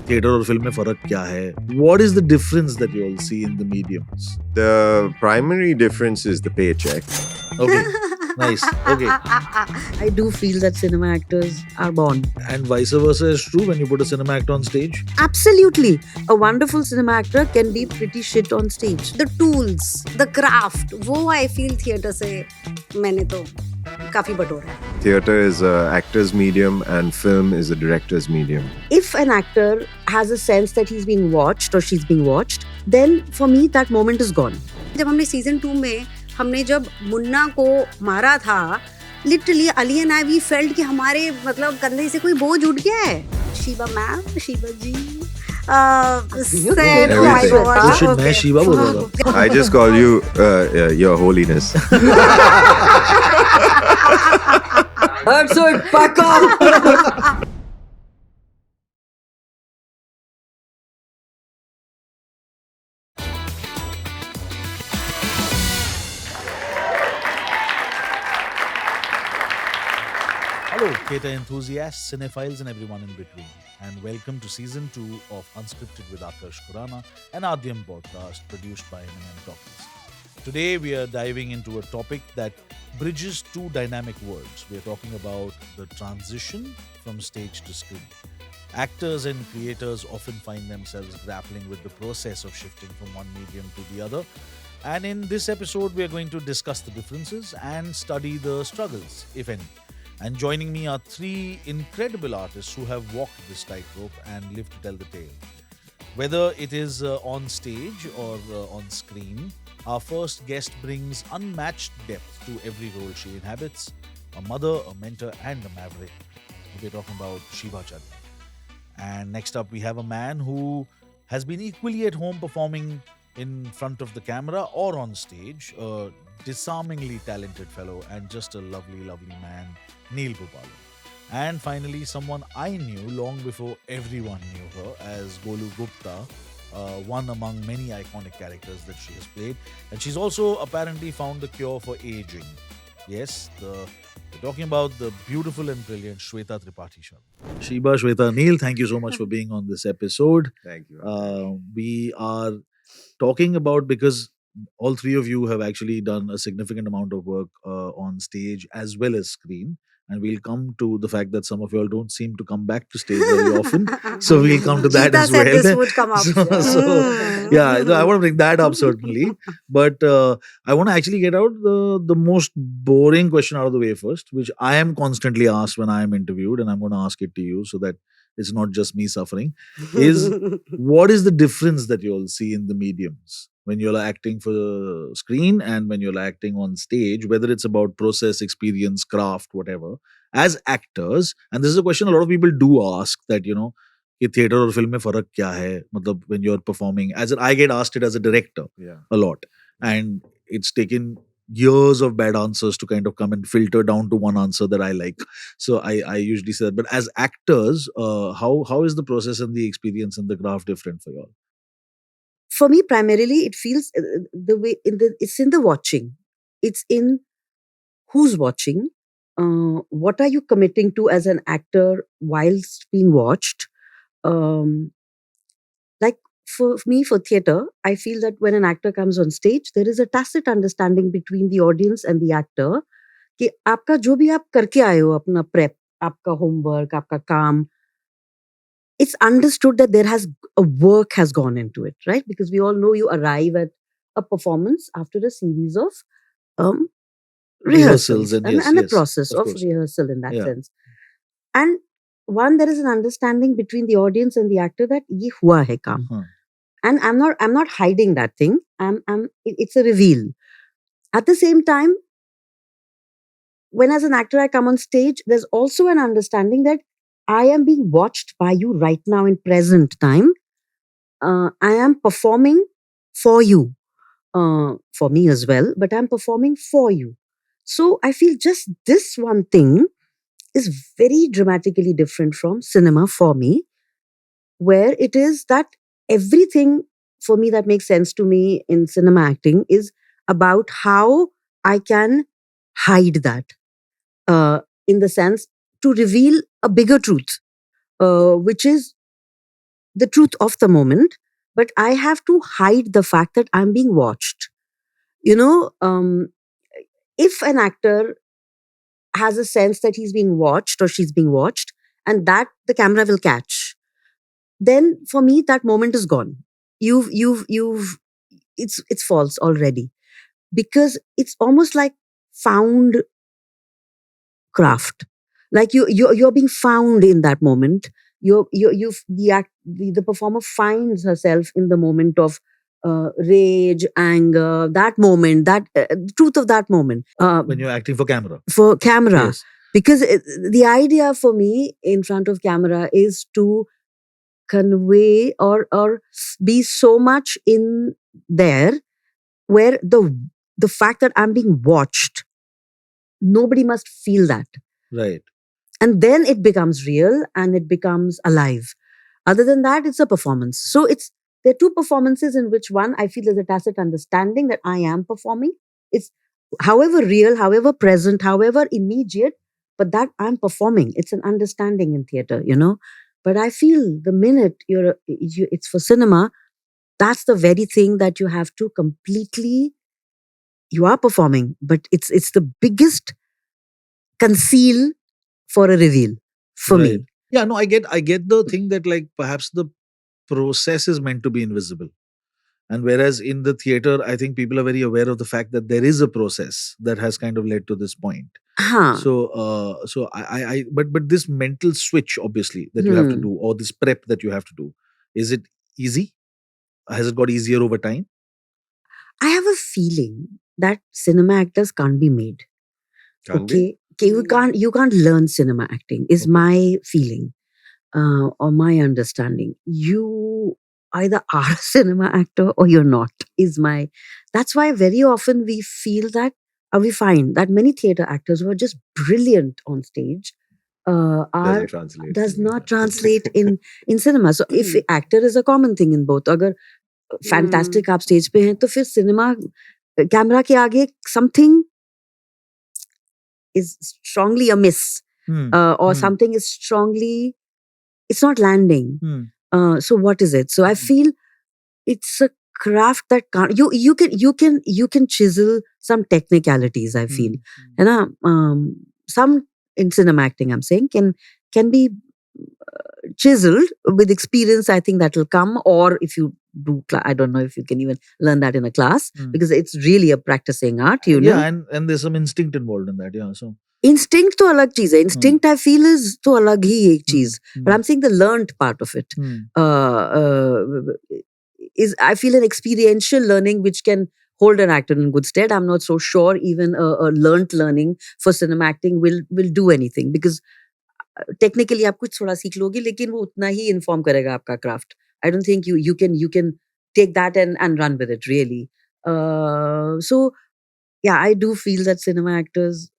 Theatre और film में फर्क क्या है? What is the difference that you all see in the mediums? The primary difference is the paycheck. Okay, nice. Okay, I do feel that cinema actors are born. and vice versa is true when you put a cinema actor on stage. Absolutely. A wonderful cinema actor can be pretty shit on stage. The tools, the craft, वो I feel theatre से मैंने तो काफी बटोरा है. Theatre is an actor's medium and film is a director's medium. If an actor has a sense that he's being watched or she's being watched, then for me that moment is gone. जब हमने season 2 में हमने जब मुन्ना को मारा था, literally Ali and I we felt कि हमारे मतलब कंधे से कोई बोझ उठ गया है. Sheeba ma'am, Sheeba ji, said, oh my God. तो shit, मैं शिवा बोल रहा था. I just call you Your Holiness. Absurd, back up. Hello, theatre enthusiasts, cinephiles, and everyone in between, and welcome to season 2 of Unscripted with Akash Khurana, an Adyam podcast produced by M&M Talkies. Today, we are diving into a topic that bridges two dynamic worlds. We are talking about the transition from stage to screen. Actors and creators often find themselves grappling with the process of shifting from one medium to the other. And in this episode, we are going to discuss the differences and study the struggles, if any. And joining me are three incredible artists who have walked this tightrope and lived to tell the tale. Whether it is on stage or on screen, our first guest brings unmatched depth to every role she inhabits: a mother, a mentor, and a maverick. We're talking about Shiva Chandra. And next up, we have a man who has been equally at home performing in front of the camera or on stage, a disarmingly talented fellow and just a lovely, lovely man, Neil Gopalan. And finally, someone I knew long before everyone knew her as Golu Gupta, one among many iconic characters that she has played. And she's also apparently found the cure for aging. Yes, we're talking about the beautiful and brilliant Shweta Tripathi Sharma. Shiba, Shweta, Neil, thank you so much for being on this episode. Thank you. We are talking about, because all three of you have actually done a significant amount of work on stage as well as screen. And we'll come to the fact that some of you all don't seem to come back to stage very often. So we'll come to that Geeta as said well. this would come up. Yeah, I want to bring that up certainly. But I want to actually get out the most boring question out of the way first, which I am constantly asked when I am interviewed, and I'm going to ask it to you so that it's not just me suffering. Is what is the difference that you all see in the mediums when you're acting for screen and when you're acting on stage, whether it's about process, experience, craft, whatever, as actors? And this is a question a lot of people do ask, that, you know, कि theatre और film में फर्क क्या है? मतलब when you're performing, I get asked it as a director Yeah. a lot, and it's taken years of bad answers to kind of come and filter down to one answer that I like. So I usually say that. But as actors, how is the process and the experience and the craft different for you all? For me, primarily, it feels the way it's in the watching. It's in who's watching. What are you committing to as an actor whilst being watched? Like for me, for theatre, I feel that when an actor comes on stage, there is a tacit understanding between the audience and the actor कि आपका जो भी आप करके आए हो, अपना prep, आपका होमवर्क, आपका काम, it's understood that there has a work has gone into it, right? Because we all know you arrive at a performance after a series of rehearsals and and, yes, and a yes, process of of course. rehearsal in that Yeah. sense. And one, there is an understanding between the audience and the actor that ye hua hai kaam. Huh. And I'm not hiding that thing. It's a reveal. At the same time, when as an actor I come on stage, there's also an understanding that I am being watched by you right now in present time. I am performing for you, for me as well, but I'm performing for you. So I feel just this one thing is very dramatically different from cinema for me, where it is that everything for me that makes sense to me in cinema acting is about how I can hide that, in the sense to reveal a bigger truth, which is the truth of the moment, but I have to hide the fact that I'm being watched. You know, if an actor has a sense that he's being watched or she's being watched, and that the camera will catch, then for me that moment is gone. You've it's false already, because it's almost like found craft. Like you're being found in that moment. The performer finds herself in the moment of rage, anger, that moment, that truth of that moment, When you're acting for camera. for camera. Yes. Because the idea for me in front of camera is to convey or be so much in there, where the fact that I'm being watched, nobody must feel that, Right. and then it becomes real and it becomes alive. Other than that, it's a performance. So there are two performances in which one I feel there's a tacit understanding that I am performing. It's however real, however present, however immediate, but that I'm performing. It's an understanding in theater, you know. But I feel the minute it's for cinema, that's the very thing that you have to completely. You are performing, but it's the biggest conceal for a reveal for Right. me. Yeah, no, I get the thing that like perhaps the process is meant to be invisible. And whereas in the theater, I think people are very aware of the fact that there is a process that has kind of led to this point. Huh. So but this mental switch, obviously, that you have to Hmm. do, or this prep that you have to do, is it easy? Has it got easier over time? I have a feeling that cinema actors can't be made. Can't be? Okay. Okay, you can't learn cinema acting, is Okay. my feeling, or my understanding. You either are a cinema actor or you're not, is my. That's why very often we feel that, we find that many theater actors who are just brilliant on stage Doesn't translate. does not translate in cinema. So if actor is a common thing in both, अगर fantastic आप stage पे हैं, तो फिर cinema camera के आगे something is strongly amiss, or something is strongly, it's not landing. So what is it? So I feel it's a craft that can't, you can chisel some technicalities, I feel. You know, some in cinema acting, I'm saying, can be chiseled with experience. I think that will come, or if you do, I don't know if you can even learn that in a class, because it's really a practicing art, you know. Yeah, and there's some instinct involved in that. Yeah, so Instinct तो अलग चीज है. Instinct I feel is तो अलग ही एक चीज. But I'm saying the learned part of it is, I feel, an experiential learning which can hold an actor in good stead. I'm not so sure even a learned learning for cinema acting will do anything, because technically आप कुछ थोड़ा सीख लोगे, लेकिन वो उतना ही inform करेगा आपका craft. I don't think you can take that and run with it, really. So yeah, I do feel that cinema actors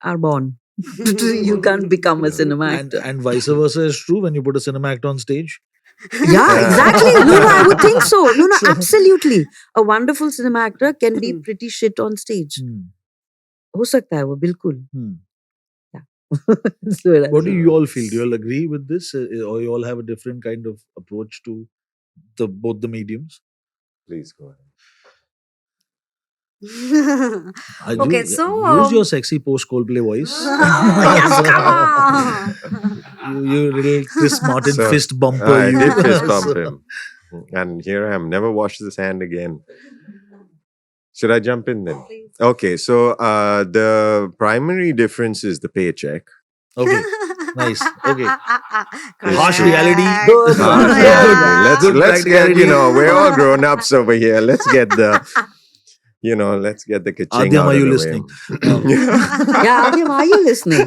are born. You can't become a cinema actor. and vice versa is true when you put a cinema actor on stage. Yeah, exactly. No, I would think so. No, absolutely. A wonderful cinema actor can be pretty shit on stage. हो सकता है वो, बिल्कुल. What do you all feel? Do you all agree with this, or you all have a different kind of approach to both the mediums? Please go ahead. Okay, so use your sexy post Coldplay voice. Yes, come on. you little Chris Martin So, fist bumper. I you. did fist bump him. And here I am. Never wash this hand again. Should I jump in then? Okay, so the primary difference is the paycheck. Okay, nice. Okay, Harsh reality. Good. Harsh Yeah. reality. Good Let's get, practicality. we're all grown ups over here. Let's get the, let's get the ka-ching Adyam, out are of you the listening? way. Yeah, Adyam, are you listening?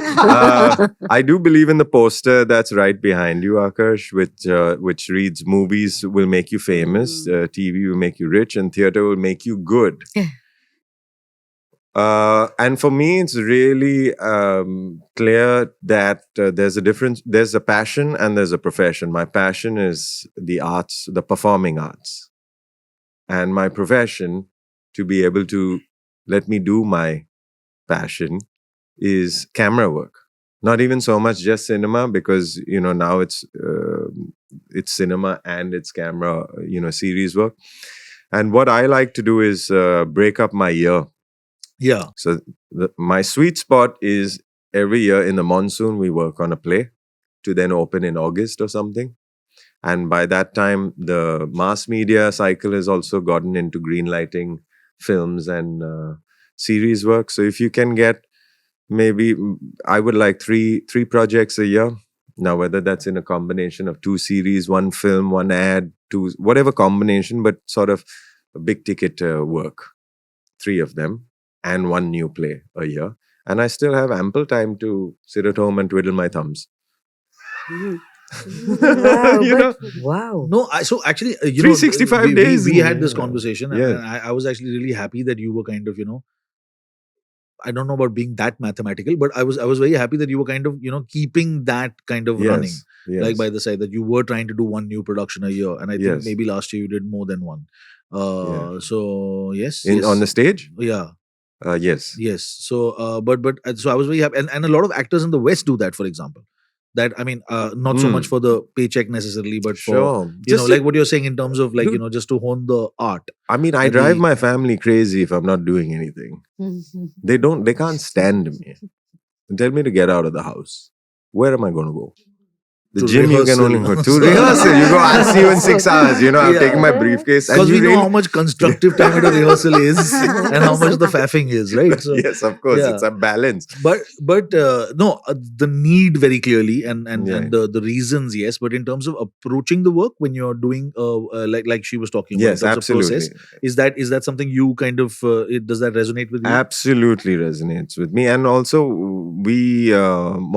I do believe in the poster that's right behind you, Akash, which reads, "Movies will make you famous, TV will make you rich, and theater will make you good." And for me, it's really clear that there's a difference. There's a passion and there's a profession. My passion is the arts, the performing arts. And my profession, to be able to let me do my passion, is camera work. Not even so much just cinema, because now it's cinema and it's camera, series work. And what I like to do is break up my year. Yeah. So my sweet spot is every year in the monsoon we work on a play to then open in August or something. And by that time, the mass media cycle has also gotten into green lighting films and series work. So if you can get maybe, I would like three projects a year. Now, whether that's in a combination of 2 series, 1 film, 1 ad, 2, whatever combination, but sort of a big ticket work, 3 of them, and 1 new play a year. And I still have ample time to sit at home and twiddle my thumbs. Mhm. Wow, You know? but wow. No, so actually, 365 we, days we in had a this year. conversation, Yeah. and I was actually really happy that you were kind of, I don't know about being that mathematical, but I was very happy that you were kind of, keeping that kind of running, Yes. like by the side that you were trying to do 1 new production a year, and I think Yes. maybe last year you did more than 1. So yes, On the stage? yeah. Yes. Yes. So, so I was very happy, and a lot of actors in the West do that. For example, that I mean, not so much for the paycheck necessarily, but for Sure. Just like what you're saying in terms of like Dude. just to hone the art. I mean, I that drive they- my family crazy if I'm not doing anything. They can't stand me. They tell me to get out of the house. Where am I going to go? The To gym you can rehearsal. only go to rehearsal. You go, I'll see you in 6 hours. I'm Yeah. taking my briefcase. And Because we you know really, how much constructive time at a rehearsal is, and how much the faffing is, right? So, yes, of course, yeah. it's a balance. but no, the need very clearly, and Yeah. and the reasons, yes. But in terms of approaching the work when you're doing like she was talking about, Yes, in terms absolutely. of process, is that something you kind of does that resonate with you? Absolutely resonates with me. And also, we,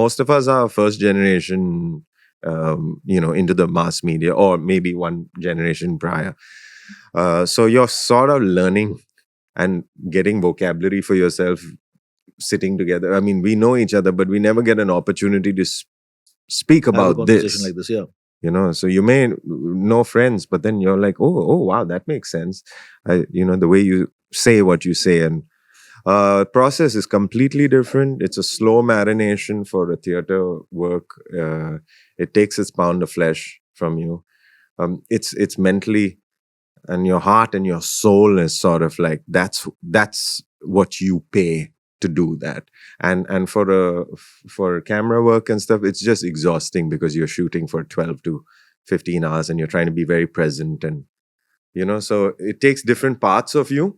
most of us are first generation, into the mass media, or maybe one generation prior. So you're sort of learning and getting vocabulary for yourself, sitting together. I mean, we know each other, but we never get an opportunity to speak Have a about conversation this. like this, yeah. So you may know friends, but then you're like, oh wow, that makes sense. The way you say what you say, and process is completely different. It's a slow marination for a theater work. It takes its pound of flesh from you. It's mentally, and your heart and your soul is sort of like that's what you pay to do that. And for camera work and stuff, it's just exhausting because you're shooting for 12 to 15 hours and you're trying to be very present, and so it takes different parts of you.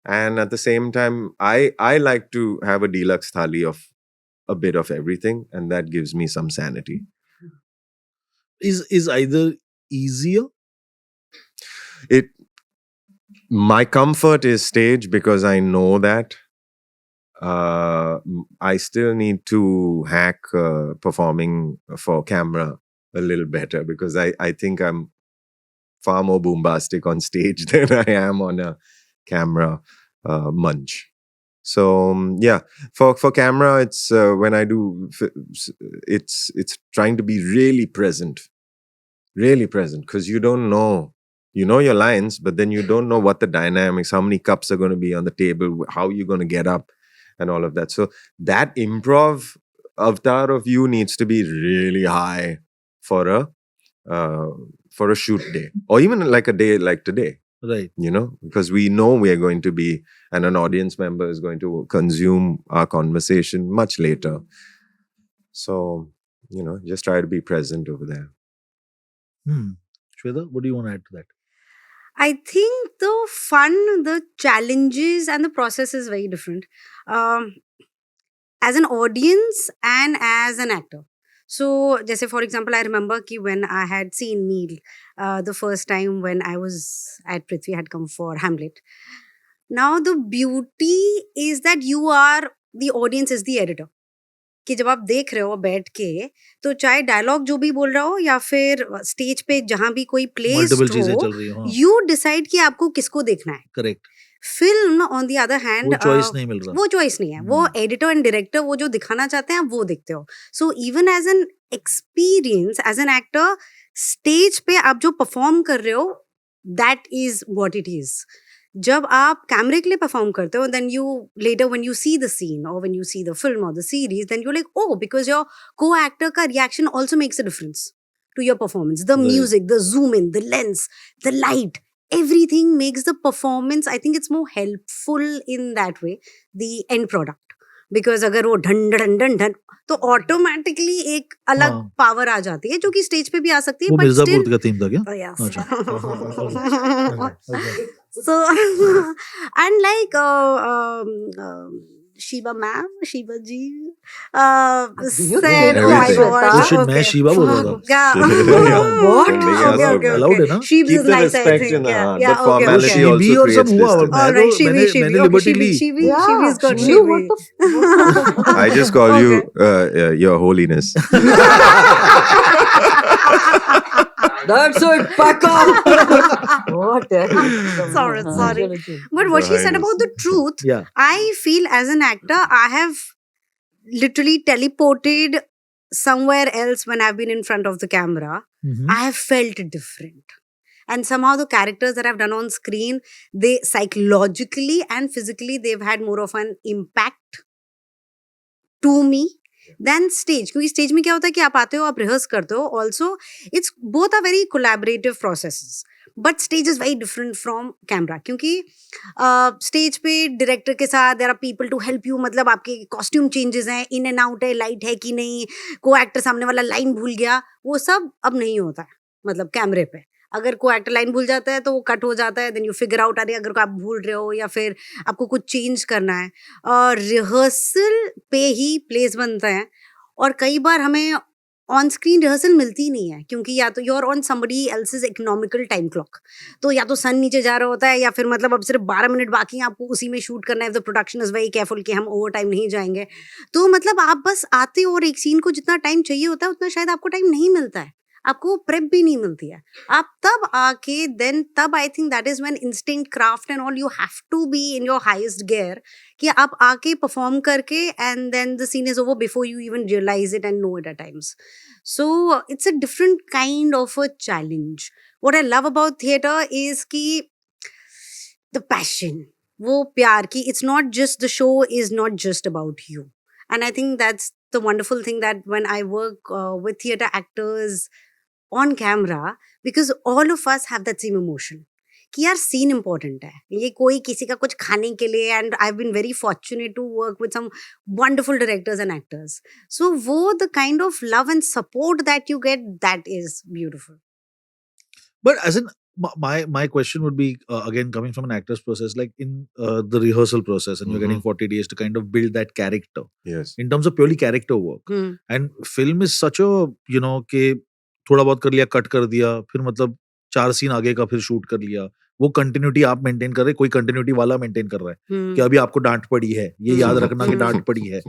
And at the same time, I like to have a deluxe thali of a bit of everything, and that gives me some sanity. Is either easier? My comfort is stage, because I know that I still need to hack performing for camera a little better, because I think I'm far more bombastic on stage than I am on a camera munch. So yeah, for camera, it's when I do, it's trying to be really present, because you don't know. You know your lines, but then you don't know what the dynamics, how many cups are going to be on the table, how you're going to get up, and all of that. So that improv avatar of you needs to be really high for a shoot day, or even like a day like today. Right. Because we know we are going to be, and an audience member is going to consume our conversation much later. So, just try to be present over there. Shweta, what do you want to add to that? I think the fun, the challenges, and the process is very different. As an audience and as an actor. So, just say for example, I remember ki when I had seen Neil the first time when I was at Prithvi, had come for Hamlet. Now, the beauty is that you are, the audience is the editor. कि जब आप देख रहे हो बैठ के, तो चाहे डायलॉग जो भी बोल रहा हो या फिर स्टेज पे जहां भी कोई प्लेस मल्टीपल चीजें हो, चल रही हो, हाँ। यू डिसाइड कि आपको किसको देखना है. Correct. Film on the other hand वो चॉइस नहीं मिल रहा. वो चॉइस नहीं है. वो एडिटर एंड डायरेक्टर वो जो दिखाना चाहते हैं आप वो देखते हो. So even as an experience as an actor, stage पे आप जो परफॉर्म कर रहे हो, that is what it is. जब आप कैमरे के लिए परफॉर्म करते हो, then you later when you see the scene or when you see the film or the series, then you're like, oh, because your co-actor ka reaction also makes a difference to your performance. The Right. music, the zoom in, the lens, the light, everything makes the performance, I think it's more helpful in that way, the end product. Because अगर वो ढन ढन ढन ढन तो automatically एक अलग हाँ। Power आ जाती है जो कि स्टेज पे भी आ सकती है, वो बट मिर्जापुर स्टिल का थीम था क्या? yes. अच्छा। Okay. So and like Shiva ma'am, Shiva ji You said, take oh my everything. god, Oh shit, मैं शिवा बोल रहा था। yeah. What? Okay, okay, Allowed है ना? okay. Sheev Keep is the nice, I respect think. in the Yeah, heart, yeah, but okay, वो formality okay. also Shivi और सब creates हुआ, distance. All right, Shivi, मैंने Shivi. Liberty Okay, Lee. Shivi, Yeah, Shivi's got Shivu, Shivi. what the f- I just call you Your Holiness. That's it, pack up. What? Sorry. But what she said about the truth, Yeah. I feel as an actor, I have literally teleported somewhere else when I've been in front of the camera. Mhm. I have felt different. And somehow the characters that I've done on screen, they psychologically and physically, they've had more of an impact to me than stage. क्योंकि stage में क्या होता है कि आप आते हो, आप rehearse करते हो. Also, it's both are very collaborative processes. But stage is very different from camera. क्योंकि stage पे director के साथ there are people to help you. मतलब आपके costume changes हैं, in and out है, light है कि नहीं, co-actor सामने वाला line भूल गया, वो सब अब नहीं होता है. मतलब कैमरे पे अगर कोई एक्टर लाइन भूल जाता है तो वो कट हो जाता है, देन यू फिगर आउट, अरे अगर आप भूल रहे हो या फिर आपको कुछ चेंज करना है. और रिहर्सल पे ही प्लेस बनता है और कई बार हमें ऑन स्क्रीन रिहर्सल मिलती नहीं है क्योंकि या तो you're on somebody else's economical time clock, तो या तो सन नीचे जा रहा होता है या फिर मतलब अब सिर्फ 12 मिनट बाकी हैं, आपको उसी में शूट करना है. The production is very careful कि हम ओवर टाइम नहीं जाएंगे. तो मतलब आप बस आते हो और एक सीन को जितना टाइम चाहिए होता है उतना शायद आपको टाइम नहीं मिलता है, आपको प्रेप भी नहीं मिलती है. आप तब आके देन तब I think that is when instinct, craft and all, you have to be in your highest gear कि आप आके परफॉर्म करके and then the scene is over before you even realise it and know it at times. So it's a different kind of a challenge. What I love about theatre is कि the passion, वो प्यार की, it's not just the show is not just about you. And I think that's the wonderful thing that when I work with theater actors on camera, because all of us have that same emotion कि यार scene important है, ये कोई किसी का कुछ खाने के लिए. And I have been very fortunate to work with some wonderful directors and actors. So वो the kind of love and support that you get, that is beautiful. But as in my question would be again coming from an actor's process, like in the rehearsal process, and you're getting 40 days to kind of build that character Yes. in terms of purely character work. And film is such a कि थोड़ा बहुत कर लिया, cut कर दिया, फिर मतलब 4 scene आगे का फिर शूट कर लिया, वो कंटिन्यूटी आप मेंटेन कर रहे, कोई कंटिन्यूटी वाला मेंटेन कर रहा है कि अभी आपको डांट पड़ी है, ये याद रखना कि डांट पड़ी है.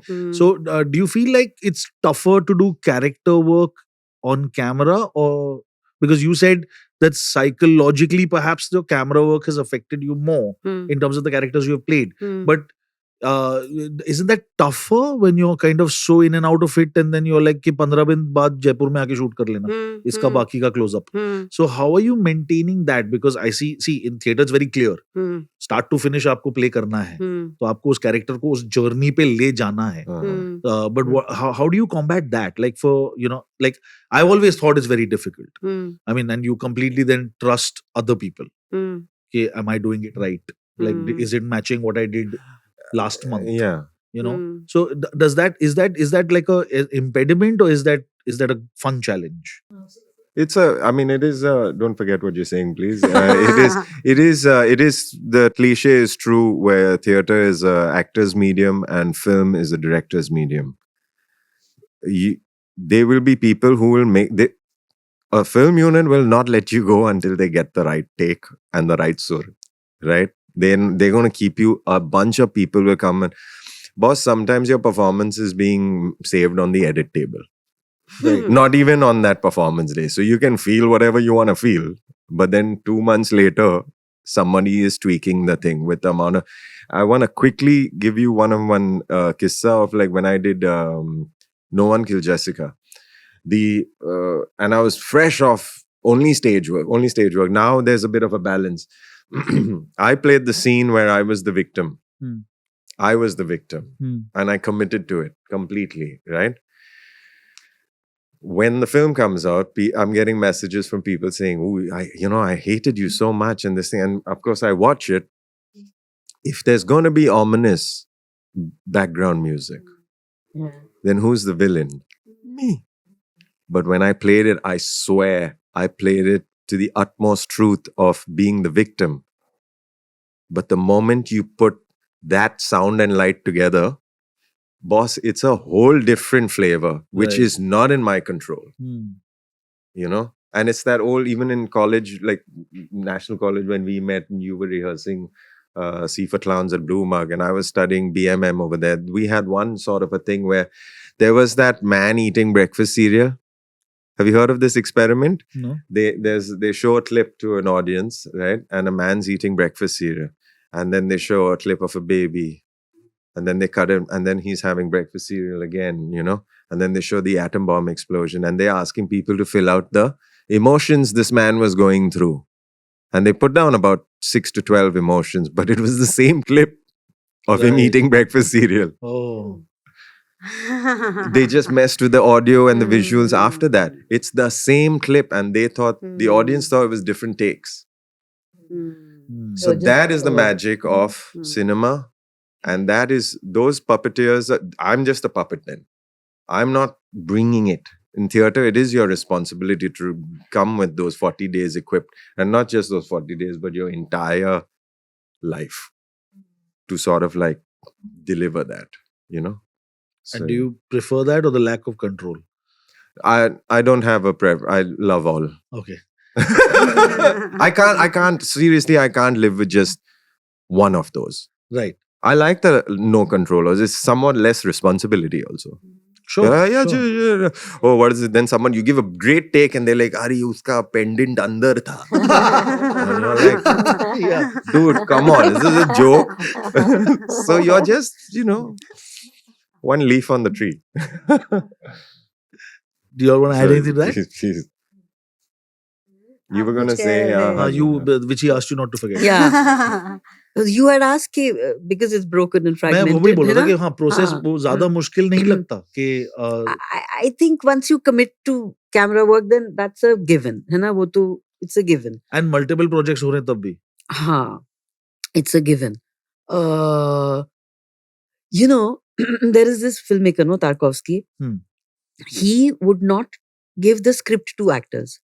So do you feel like it's tougher to do character work on camera, or because you said that psychologically perhaps the camera work has affected you more in terms of the characters you have played, but isn't that tougher when you're kind of so in and out of it and then you're like कि 15 दिन बाद जयपुर में आके shoot कर लेना इसका बाकी का close up. So how are you maintaining that? Because I see in theater it's very clear, start to finish आपको play करना है, तो आपको उस character को उस journey पे ले जाना है. But how do you combat that? Like for like I've always thought it's very difficult. I mean, and you completely then trust other people. Okay, am I doing it right? Like is it matching what I did last month? Yeah. So is that like a impediment, or is that a fun challenge? It is don't forget what you're saying, please. It is the cliche is true where theater is a actor's medium and film is a director's medium. There will be people who will a film unit will not let you go until they get the right take and the right sur, right? Then they're going to keep you. A bunch of people will come and, boss, sometimes your performance is being saved on the edit table. Right. Not even on that performance day. So you can feel whatever you want to feel. But then 2 months later, somebody is tweaking the thing with the amount of... I want to quickly give you one kissa of like when I did No One Killed Jessica. And I was fresh off only stage work. Now there's a bit of a balance. I played the scene where I was the victim. Hmm. I was the victim. Hmm. And I committed to it completely, right? When the film comes out, I'm getting messages from people saying, "Ooh, I hated you so much," and this thing. And of course, I watch it. If there's going to be ominous background music, then who's the villain? Me. But when I played it, I swear I played it to the utmost truth of being the victim. But the moment you put that sound and light together, boss, it's a whole different flavor, which Right. is not in my control, Hmm. And it's that old, even in college, like National College, when we met and you were rehearsing C for Clowns at Blue Mug, and I was studying BMM over there. We had one sort of a thing where there was that man eating breakfast cereal. Have you heard of this experiment? No. They show a clip to an audience, right? And a man's eating breakfast cereal. And then they show a clip of a baby. And then they cut him, and then he's having breakfast cereal again, And then they show the atom bomb explosion. And they're asking people to fill out the emotions this man was going through. And they put down about 6 to 12 emotions, but it was the same clip of him Right. eating breakfast cereal. Oh. They just messed with the audio and the visuals Mm. after that. It's the same clip, and they thought the audience thought it was different takes. Hmm. So just, that is the magic of Mm. cinema, and that is those puppeteers. I'm just a puppet then. I'm not bringing it. In theater, it is your responsibility to come with those 40 days equipped, and not just those 40 days, but your entire life to sort of like deliver that, So, And do you prefer that or the lack of control? I don't have a I love all. Okay. I can't seriously, I can't live with just one of those. Right. I like the no controllers. It's somewhat less responsibility also. Sure. Yeah, sure. yeah. Oh, what is it? Then someone, you give a great take and they're like, Ari, uska pendant andar tha. And you're like, Yeah. dude, come on. Is this a joke? So you're just, one leaf on the tree. Do you all want to add Sorry, anything to that? please. You were going to say, Which he asked you not to forget. Yeah. You had asked कि, because it's broken and मैं fragmented. वो भी बोल है रहा था ना? कि हाँ प्रोसेस हाँ, वो ज्यादा मुश्किल नहीं लगता कि I think once you commit to camera work, then that's a given. है ना? वो तो it's a given. and multiple projects हो रहे हैं तब भी. हाँ, it's a given. There is this filmmaker, no, Tarkovsky. Hmm. He would not give the script to actors.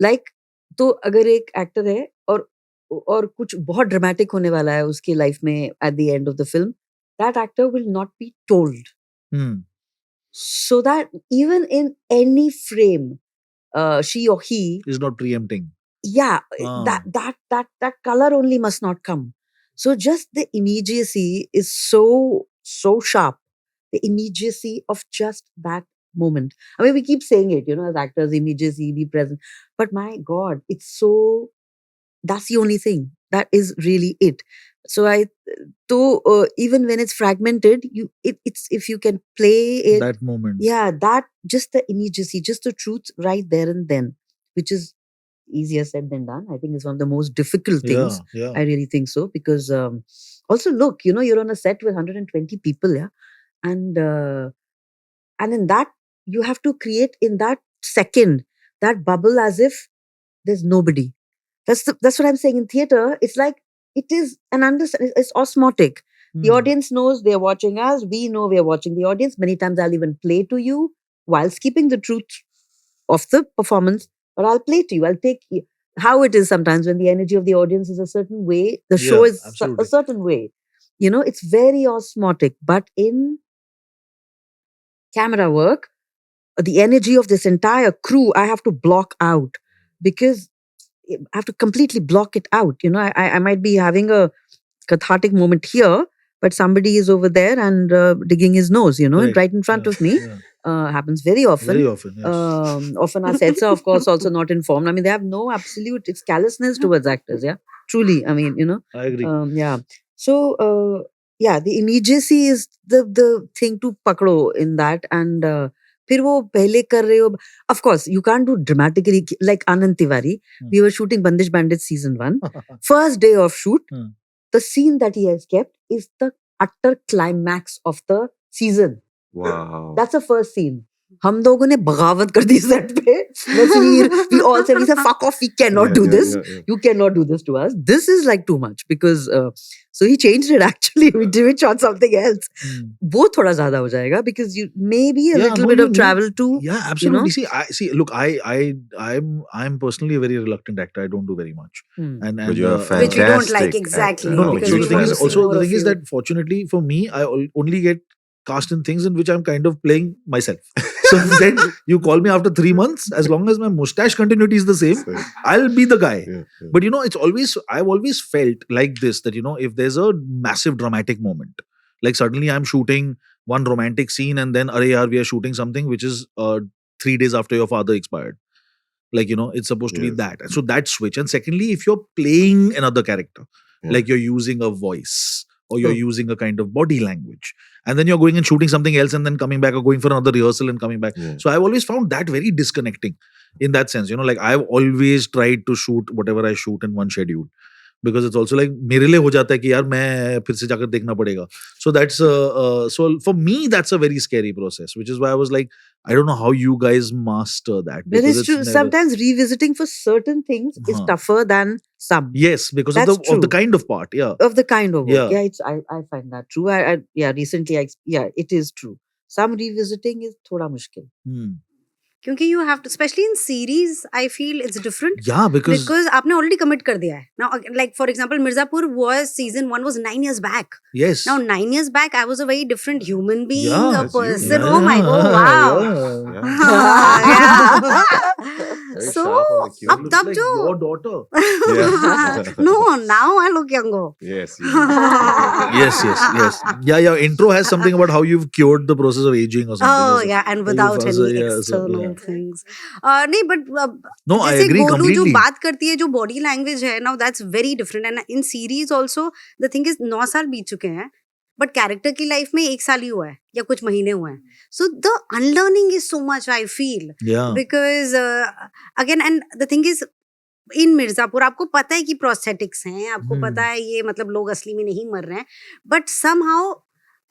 Like, तो अगर एक एक्टर है और कुछ बहुत ड्रामेटिक होने वाला है उसकी लाइफ में at the end of the film, that actor will not be told. Hmm. So that even in any frame, she or he, Is not preempting. yeah, Ah. that color only must not come. So just the immediacy is so sharp. The immediacy of just that moment. I mean, we keep saying it, as actors, immediacy, be present. But my God, that's the only thing. That is really it. So even when it's fragmented, it's if you can play it, That moment. yeah, that just the immediacy, just the truth right there and then, which is easier said than done. I think it's one of the most difficult things. Yeah. I really think so because also look, you're on a set with 120 people, yeah, and in that you have to create in that second that bubble as if there's nobody. That's what I'm saying. In theater, it's like it is an understanding. It's osmotic. The Hmm. audience knows they're watching us. We know we're watching the audience. Many times I'll even play to you whilst keeping the truth of the performance. But I'll play to you. I'll take how it is sometimes when the energy of the audience is a certain way. The show Yeah, is absolutely. a certain way. It's very osmotic. But in camera work, the energy of this entire crew, I have to block out because I have to completely block it out. I might be having a cathartic moment here, but somebody is over there and digging his nose, right in front Yeah, of me. yeah. Happens very often. Very often, yes. Often our sets are, of course, also not informed. I mean, they have no absolute, it's callousness towards actors, yeah. Truly, I mean, I agree. yeah. So, the immediacy is the thing to pakdo in that. And फिर वो पहले कर रहे हो. Of course, you can't do dramatically like Anand Tiwari. We were shooting Bandish Bandits season 1. First day of shoot, Hmm. the scene that he has kept is the utter climax of the season. Wow. That's the first scene. हम लोगों ने बगावत कर दी set पे. Nasir, we all said, fuck off, we cannot do this. You cannot do this to us. This is like too much because so he changed it actually. We shot something else. Hmm. वो थोड़ा ज्यादा हो जाएगा because you maybe a Yeah, little no, bit you of need- travel too. Yeah, absolutely. See, look, I'm personally a very reluctant actor. I don't do very much, Hmm. and But you are Which we don't like fantastic exactly. actor. no, no. because So we the thing want is to see also more the of thing is you. that fortunately for me, I only get cast in things in which I'm kind of playing myself. So then you call me after 3 months, as long as my mustache continuity is the same, I'll be the guy. Yeah. But I've always felt like this, that if there's a massive dramatic moment, like suddenly I'm shooting one romantic scene and then arey yaar, we are shooting something which is 3 days after your father expired. Like, it's supposed to be Yes. that. So that switch. And secondly, if you're playing another character, Yeah. like you're using a voice or you're Oh. using a kind of body language, and then you're going and shooting something else and then coming back or going for another rehearsal and coming back. Yeah. So I've always found that very disconnecting in that sense. Like I've always tried to shoot whatever I shoot in one schedule. Because it's also like मेरे लिए हो जाता है कि यार मैं फिर से जाकर देखना पड़ेगा. So that's so for me that's a very scary process, which is why I was like, I don't know how you guys master that. That because is it's true. never- Sometimes revisiting for certain things is Huh. tougher than some. Yes, because of That's the true. kind of part. Yeah. Of the kind of work. Yeah. Yeah, I find that true. Recently it is true. Some revisiting is thoda mushkil. Hmm. क्योंकि you have to, especially in series, I feel it's different. Yeah, because आपने already commit कर दिया है. Now, like for example, Mirzapur season 1 was 9 years back. yes. Now 9 years back, I was a very different human being, Yeah, a that's you. person. Yeah, Oh my god, wow. yeah. Very So sharp on the cue. अब Looks तब like जो your daughter. Yeah. no, now I look younger. Yes. you do. Yes. Yeah. Intro has something about how you've cured the process of aging or something. Oh Is it? yeah, and Like without you any fuzz- yeah, so, external yeah. things. नहीं, but No, I जैसे agree Golu जो completely. बात करती है, जो body language है, now that's very different. And in series also, the thing is 9 साल बीत चुके हैं, बट कैरेक्टर की लाइफ में 1 साल ही हुआ है या कुछ महीने हुए हैं. So the unlearning is so much, I feel, Yeah. Because again, and the thing is in Mirzapur आपको पता है कि प्रोस्थेटिक्स हैं, आपको Hmm. पता है ये मतलब लोग असली में नहीं मर रहे हैं, but somehow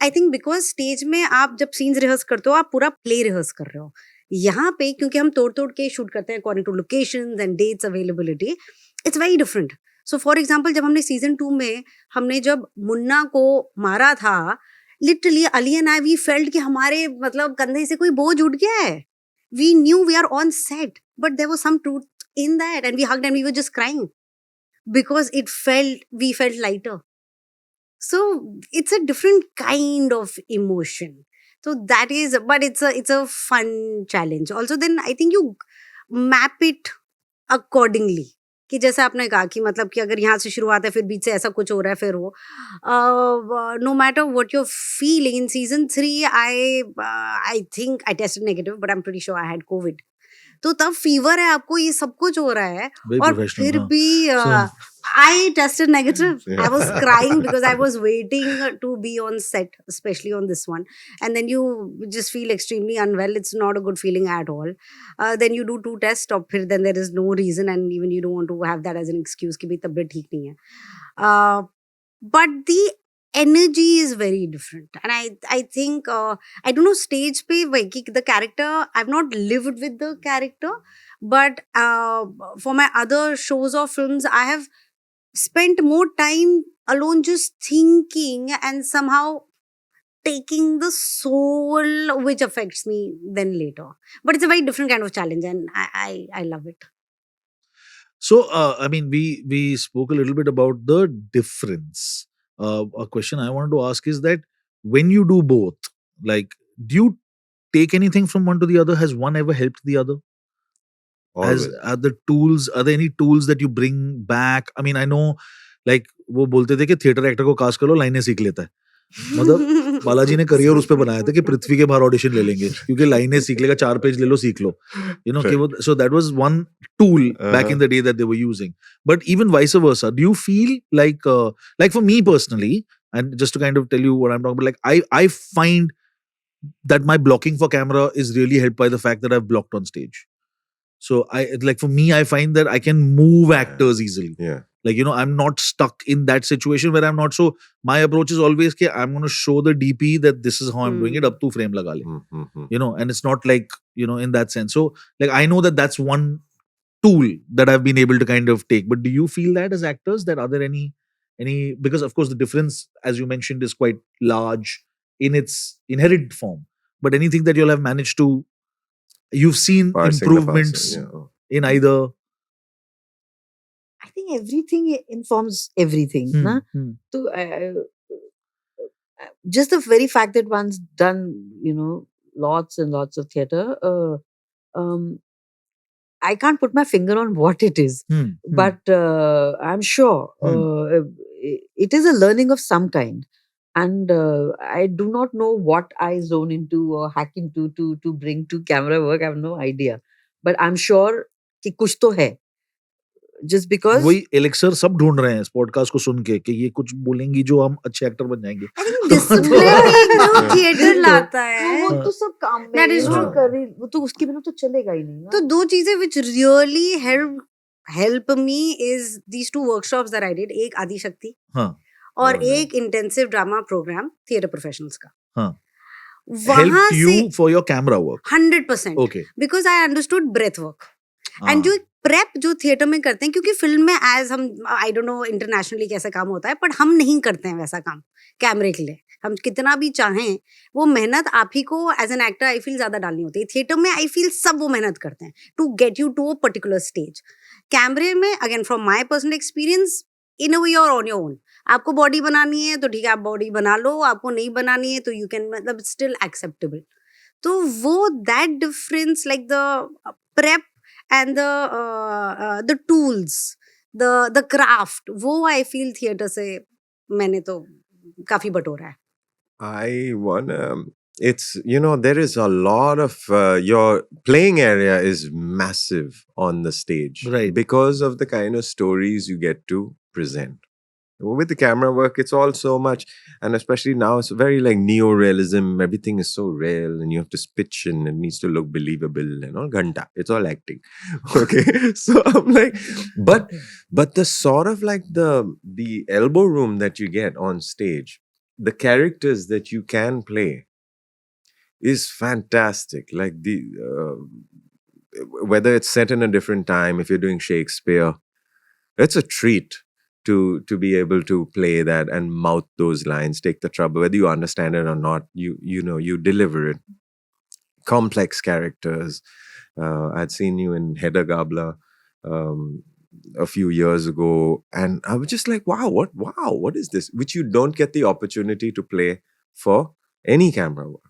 I think because stage में आप जब सीन्स रिहर्स करते हो, आप पूरा प्ले रिहर्स कर रहे हो. यहाँ पे क्योंकि हम तोड़ तोड़ के शूट करते हैं according to locations and dates availability, it's very different. So for example जब हमने सीजन 2 में हमने जब मुन्ना को मारा था, literally Ali and I we felt कि हमारे मतलब कंधे से कोई बोझ उठ गया है. We knew we are on set, but there was some truth in that, and we hugged and we were just crying because we felt lighter. So it's a different kind of emotion. So that is, but it's a fun challenge also. Then I think you map it accordingly, कि जैसे आपने कहा कि मतलब कि अगर यहाँ से शुरुआत है फिर बीच से ऐसा कुछ हो रहा है फिर वो no matter what you're feeling. In season 3 I think I tested negative, but I'm pretty sure I had COVID. तो तब फीवर है, आपको ये सब कुछ हो रहा है, Very और professional, फिर हाँ. भी I tested negative. I was crying because I was waiting to be on set, especially on this one. And then you just feel extremely unwell. It's not a good feeling at all. Then you do 2 tests, और then there is no reason, and even you don't want to have that as an excuse कि भाई तबीयत ठीक नहीं है. But the energy is very different, and I think I don't know, stage pe the character, I've not lived with the character, but for my other shows or films I have spent more time alone just thinking and somehow taking the soul, which affects me then later. But it's a very different kind of challenge, and I love it. So, I mean, we spoke a little bit about the difference. A question I wanted to ask is that when you do both, like, do you take anything from one to the other? Has one ever helped the other? Always. Are there any tools that you bring back? I mean, I know, like, वो बोलते थे कि theatre actor को cast कर लो, लाइनें सीख लेता है. मतलब बालाजी ने करियर उस पे बनाया था कि पृथ्वी के बाहर ऑडिशन ले लेंगे क्योंकि लाइनें सीख लेगा, 4 पेज ले लो, सीख लो, you know. कि वो, so that was one tool back in the day that they were using. But even vice versa, do you feel like for me personally, and just to kind of tell you what I'm talking about, like I find that my blocking for camera is really helped by the fact that I've blocked on stage. So for me, I find that I can move actors easily. Yeah. Like, I'm not stuck in that situation where I'm not. So my approach is always, I'm going to show the DP that this is how I'm doing it. Up to frame laga le. Mm-hmm. And it's not like, in that sense. So like, I know that that's one tool that I've been able to kind of take. But do you feel that as actors, that are there any, because of course the difference, as you mentioned, is quite large in its inherent form. But anything that you'll have managed to, you've seen Parsing the improvements parsing, yeah. in either. I think everything informs everything. Na? So, just the very fact that one's done, lots and lots of theatre, I can't put my finger on what it is, but I'm sure it is a learning of some kind. And I do not know what I zone into or hack into to bring to camera work. I have no idea. But I'm sure कि कुछ तो है. Just because वही elixir सब ढूंढ रहे हैं इस पॉडकास्ट को सुन के कि ये कुछ बोलेंगी जो हम अच्छे एक्टर बन जाएंगे. I think discipline एक जो थिएटर लाता है. वो तो सब काम में That is true. कर रही, वो तो उसके बिना तो चलेगा ही नहीं. तो दो चीजें which really help me is these two workshops that I did. एक आदि शक्ति और एक intensive drama program theatre professionals का. Helped you for your camera work? 100%. Okay. Because I understood breath work. And जो प्रेप जो थिएटर में करते हैं, क्योंकि फिल्म में एज हम आई डोंट नो इंटरनेशनली कैसा काम होता है, बट हम नहीं करते हैं वैसा काम कैमरे के लिए. हम कितना भी चाहें वो मेहनत आप ही को as an actor I feel ज्यादा डालनी होती है. थिएटर में आई फील सब वो मेहनत करते हैं to get you to a particular stage. कैमरे में again from my personal experience in a way or on your own. आपको बॉडी बनानी है तो ठीक है, आप बॉडी बना लो. आपको नहीं बनानी है तो यू कैन, मतलब स्टिल एक्सेप्टेबल. तो वो that difference like the prep and the tools, the craft, वो I feel theatre से मैंने तो काफी बटोरा है. It's, there is a lot of your playing area is massive on the stage, right? Because of the kind of stories you get to present. With the camera work, it's all so much, and especially now, it's very like neo-realism. Everything is so real, and you have to pitch, and it needs to look believable, and all ghanta. It's all acting, okay? So I'm like, but the sort of like the elbow room that you get on stage, the characters that you can play, is fantastic. Like whether it's set in a different time, if you're doing Shakespeare, it's a treat to be able to play that and mouth those lines, take the trouble, whether you understand it or not, you deliver it. Complex characters. I'd seen you in Hedda Gabler a few years ago, and I was just like, wow, what is this? Which you don't get the opportunity to play for any camera work.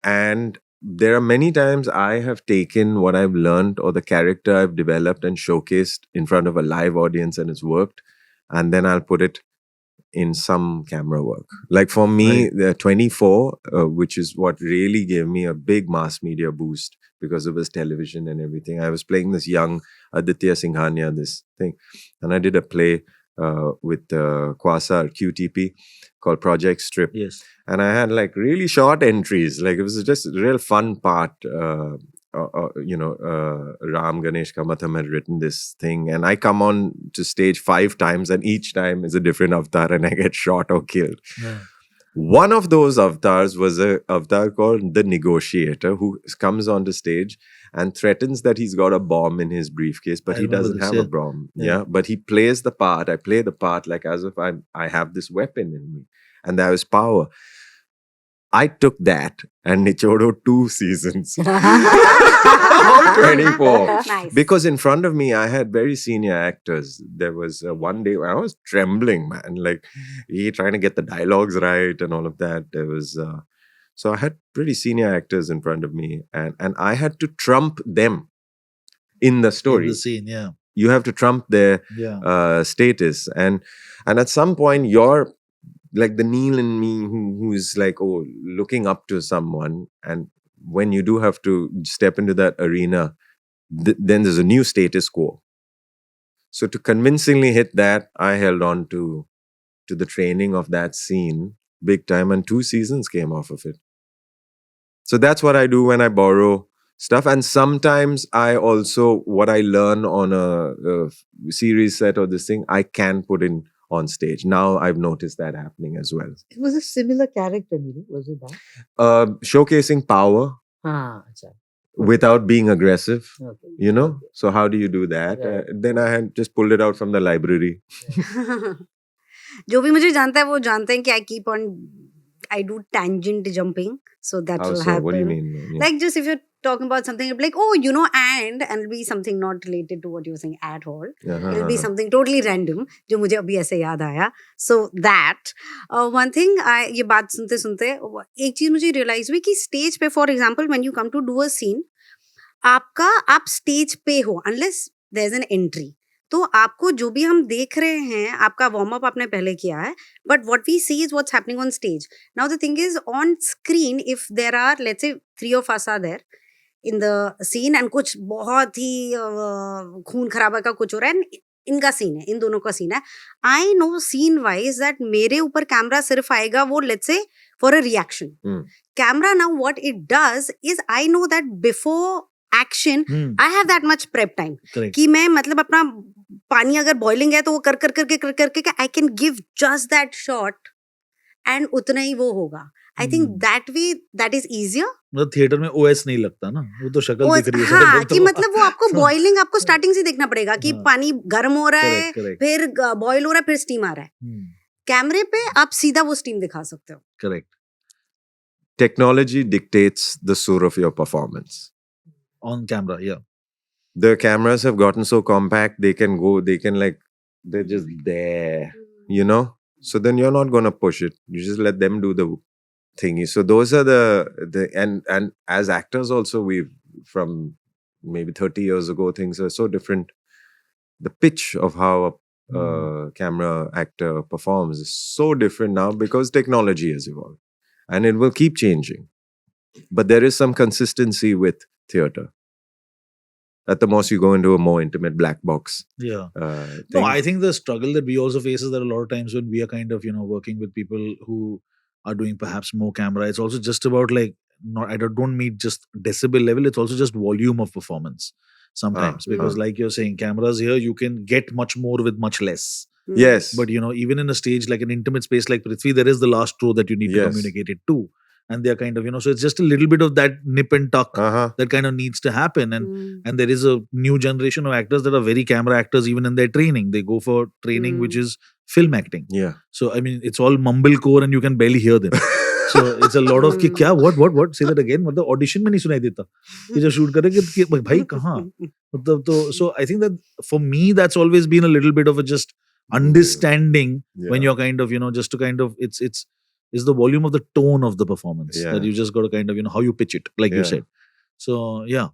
And there are many times I have taken what I've learned or the character I've developed and showcased in front of a live audience, and it's worked. And then I'll put it in some camera work. Like for me, the 24, which is what really gave me a big mass media boost because it was television and everything. I was playing this young Aditya Singhania, this thing. And I did a play with Quasar, QTP, called Project Strip. Yes. And I had like really short entries. Like it was just a real fun part. Ram Ganesh Kamatham had written this thing, and I come on to stage 5 times, and each time is a different avatar, and I get shot or killed. Yeah. One of those avatars was a avatar called the Negotiator, who comes onto stage and threatens that he's got a bomb in his briefcase, but he doesn't have a bomb. Yeah. But he plays the part. I play the part like as if I have this weapon in me, and there is power. I took that and Nichodo 2 seasons. All 24. Nice. Because in front of me, I had very senior actors. There was one day where I was trembling, man. Like, he trying to get the dialogues right and all of that. There was... so I had pretty senior actors in front of me. And I had to trump them in the story. In the scene, yeah. You have to trump their status. And at some point, you're... like the Neil in me who's like, looking up to someone. And when you do have to step into that arena, then there's a new status quo. So to convincingly hit that, I held on to the training of that scene big time, and 2 seasons came off of it. So that's what I do when I borrow stuff. And sometimes I also, what I learn on a series set or this thing, I can put in on stage. Now I've noticed that happening as well. It was a similar character, Neeru, was it that? Showcasing power Acha. without being aggressive, Okay. you know. So how do you do that? Right. Then I had just pulled it out from the library. जो भी मुझे जानता है वो जानते हैं कि I do tangent jumping, so that How will so? happen. What do you mean? Yeah. Like just if you're talking about something, it'll be like, oh, and it'll be something not related to what you're saying at all. It'll be something totally random जो मुझे अभी ऐसे याद आया. So that one thing, ये बात सुनते सुनते एक चीज मुझे realize हुई कि stage पे, for example, when you come to do a scene, आप stage पे हो unless there's an entry. तो आपको जो भी हम देख रहे हैं, आपका वार्म अप आपने पहले किया है, but what we see is what's happening on stage. Now the thing is on screen, if there are let's say 3 of us are there in the scene and कुछ बहुत ही खून खराबा का कुछ हो रहा है, इनका सीन है, इन दोनों का सीन है, I know scene wise that मेरे ऊपर कैमरा सिर्फ आएगा वो let's say for a reaction. Camera now what it does is I know that before action I have that much prep time कि मैं मतलब अपना पानी अगर बॉइलिंग है तो वो कर करके I can give just that shot and उतना ही वो होगा. आई think that way that is easier. मतलब थिएटर में ओएस नहीं लगता ना, वो तो शक्ल दिख रही है. हाँ, कि मतलब वो आपको बॉइलिंग आपको स्टार्टिंग से देखना पड़ेगा कि पानी गर्म हो रहा है, फिर बॉइल हो रहा है, फिर स्टीम आ रहा है. कैमरे पे आप सीधा वो स्टीम दिखा सकते हो. Correct. Technology dictates the sur of your performance. On camera, yeah. The cameras have gotten so compact, they're just there, you know? So then you're not going to push it. You just let them do the thingy. So those are and as actors also, we've, from maybe 30 years ago, things are so different. The pitch of how a camera actor performs is so different now because technology has evolved. And it will keep changing. But there is some consistency with theatre. At the most, you go into a more intimate black box. Yeah. Thing. No, I think the struggle that we also face is that a lot of times when we are kind of, working with people who are doing perhaps more camera, it's also just about like, I don't mean just decibel level, it's also just volume of performance sometimes. Because like you're saying, cameras here, you can get much more with much less. Yes. But, even in a stage like an intimate space like Prithvi, there is the last row that you need to communicate it to. And they're kind of, so it's just a little bit of that nip and tuck that kind of needs to happen. And there is a new generation of actors that are very camera actors even in their training. They go for training which is film acting. Yeah. So, I mean, it's all mumblecore and you can barely hear them. So, it's a lot of, kya, what? Say that again. मतलब audition में नहीं सुनाई देता. ये जो shoot कर रहे कि भाई कहाँ? मतलब तो, so I think that for me, that's always been a little bit of a just understanding when you're kind of, just to kind of, it's the volume of the tone of the performance that you just got to kind of, how you pitch it, like you said. So, yeah.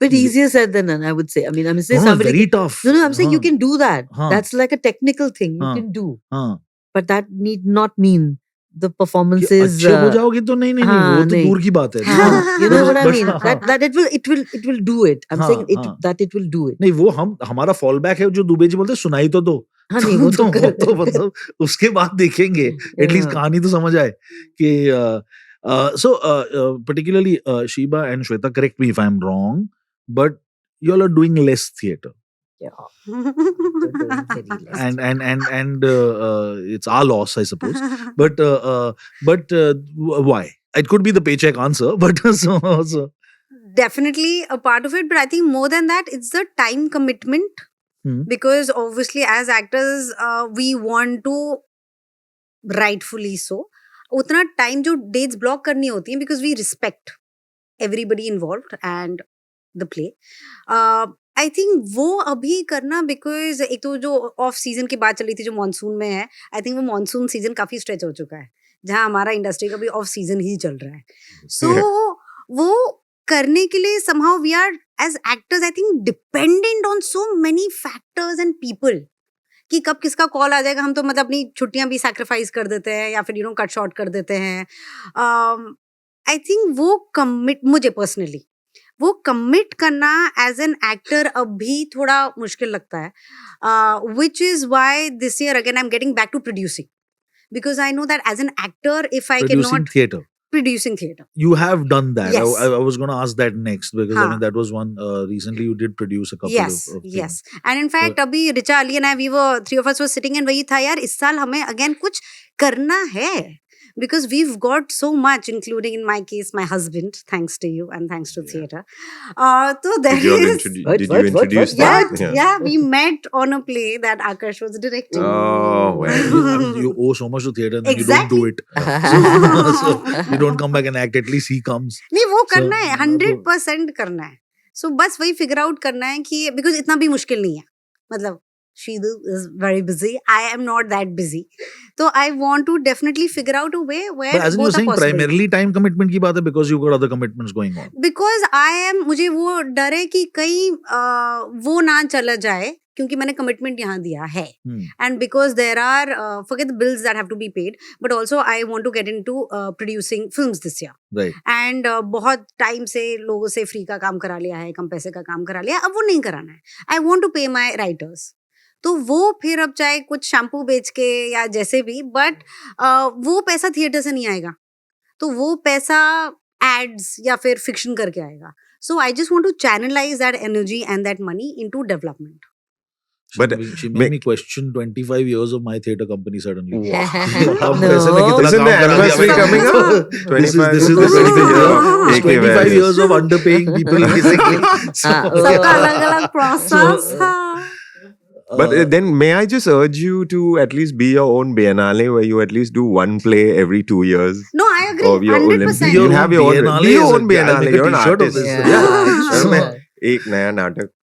But easier said than done, I would say. I mean, I'm saying somebody... very tough. No, I'm saying you can do that. That's like a technical thing you can do. But that need not mean the performance is... अच्छे हो जाओगे तो नहीं, वो तो दूर की बात है. You know what I mean? That it will do it. I'm saying that it will do it. नहीं, वो हमारा fallback है जो दुबे जी बोलते हैं, सुनाई तो दो. हाँ, नहीं, वो तो मतलब उसके बाद देखेंगे एटलीस्ट कहानी तो समझ आए कि so particularly Sheba and Shweta, correct me if I'm wrong, but you all are doing less theatre. and it's our loss, I suppose. But why? It could be the paycheck answer, but so definitely a part of it. But I think more than that, it's the time commitment. Because obviously as actors we want to, rightfully so, उतना time जो dates block करनी होती है because we respect everybody involved and the play. I think वो अभी करना because एक तो जो off season की बात चल रही थी जो monsoon में है, I think वो monsoon season काफी stretch हो चुका है जहाँ हमारा industry का भी off season ही चल रहा है. So वो करने के लिए somehow we are as actors I think dependent on so many factors and people कि कब किसका कॉल आ जाएगा. हम तो मतलब अपनी छुट्टियां भी सैक्रिफाइस कर देते हैं या फिर कट शॉर्ट कर देते हैं. आई थिंक वो कमिट, मुझे पर्सनली वो कमिट करना एज एन एक्टर अभी थोड़ा मुश्किल लगता है, which is why this year again I am getting back to producing because I know that as an actor, if I Producing cannot theatre. producing theater. You have done that. Yes. I was going to ask that next because I Haan. mean that was one. Recently, you did produce a couple Yes, of things. yes. And in fact, abhi Richa, Ali and I, we were, three of us were sitting and वही था यार, इस साल हमें again कुछ करना है. Because we've got so much, including in my case, my husband, thanks to you and thanks to theatre. So there Did you all is... did you introduce Yeah, that? yeah, we met on a play that Akash was directing. Oh, well. I mean, you owe so much to theatre and then Exactly. you don't do it. So you don't come back and act. At least he comes. नहीं वो So, करना है 100% करना है. So बस वही figure out करना है कि because इतना भी मुश्किल नहीं है. मतलब Shidu is very busy. I am not that busy. So I want to definitely figure out a way where But as in you're both are saying, possible. primarily time commitment की बात है because you've got other commitments going on. Because I am, मुझे वो डर है कि कहीं वो ना चला जाए क्योंकि मैंने कमिटमेंट यहाँ दिया है. And because there are forget the bills that have to be paid, but also I want to get into producing films this year. Right. And बहुत टाइम से लोगों से फ्री का काम करा लिया है, कम पैसे का काम करा लिया, अब वो नहीं कराना है. I want to pay my writers. तो वो फिर अब चाहे कुछ शैम्पू बेच के या जैसे भी, बट वो पैसा थिएटर से नहीं आएगा. तो वो पैसा एड्स या फिर फिक्शन करके आएगा. So I just want to channelize that energy and that money into development. But she made me question 25 years of my theatre company suddenly. No. Isn't the anniversary coming up? 25 This is the 25 year. Take it 25 well. years of underpaying people basically. सबका अलग अलग process. But then may I just urge you to at least be your own Biennale where you at least do one play every 2 years? No, I agree. Of your 100%. Olympic. You have your own Biennale be your is own a- I'll Biennale. make a You're an t-shirt of artist. this. Yeah. Sure. मैं एक नया नाटक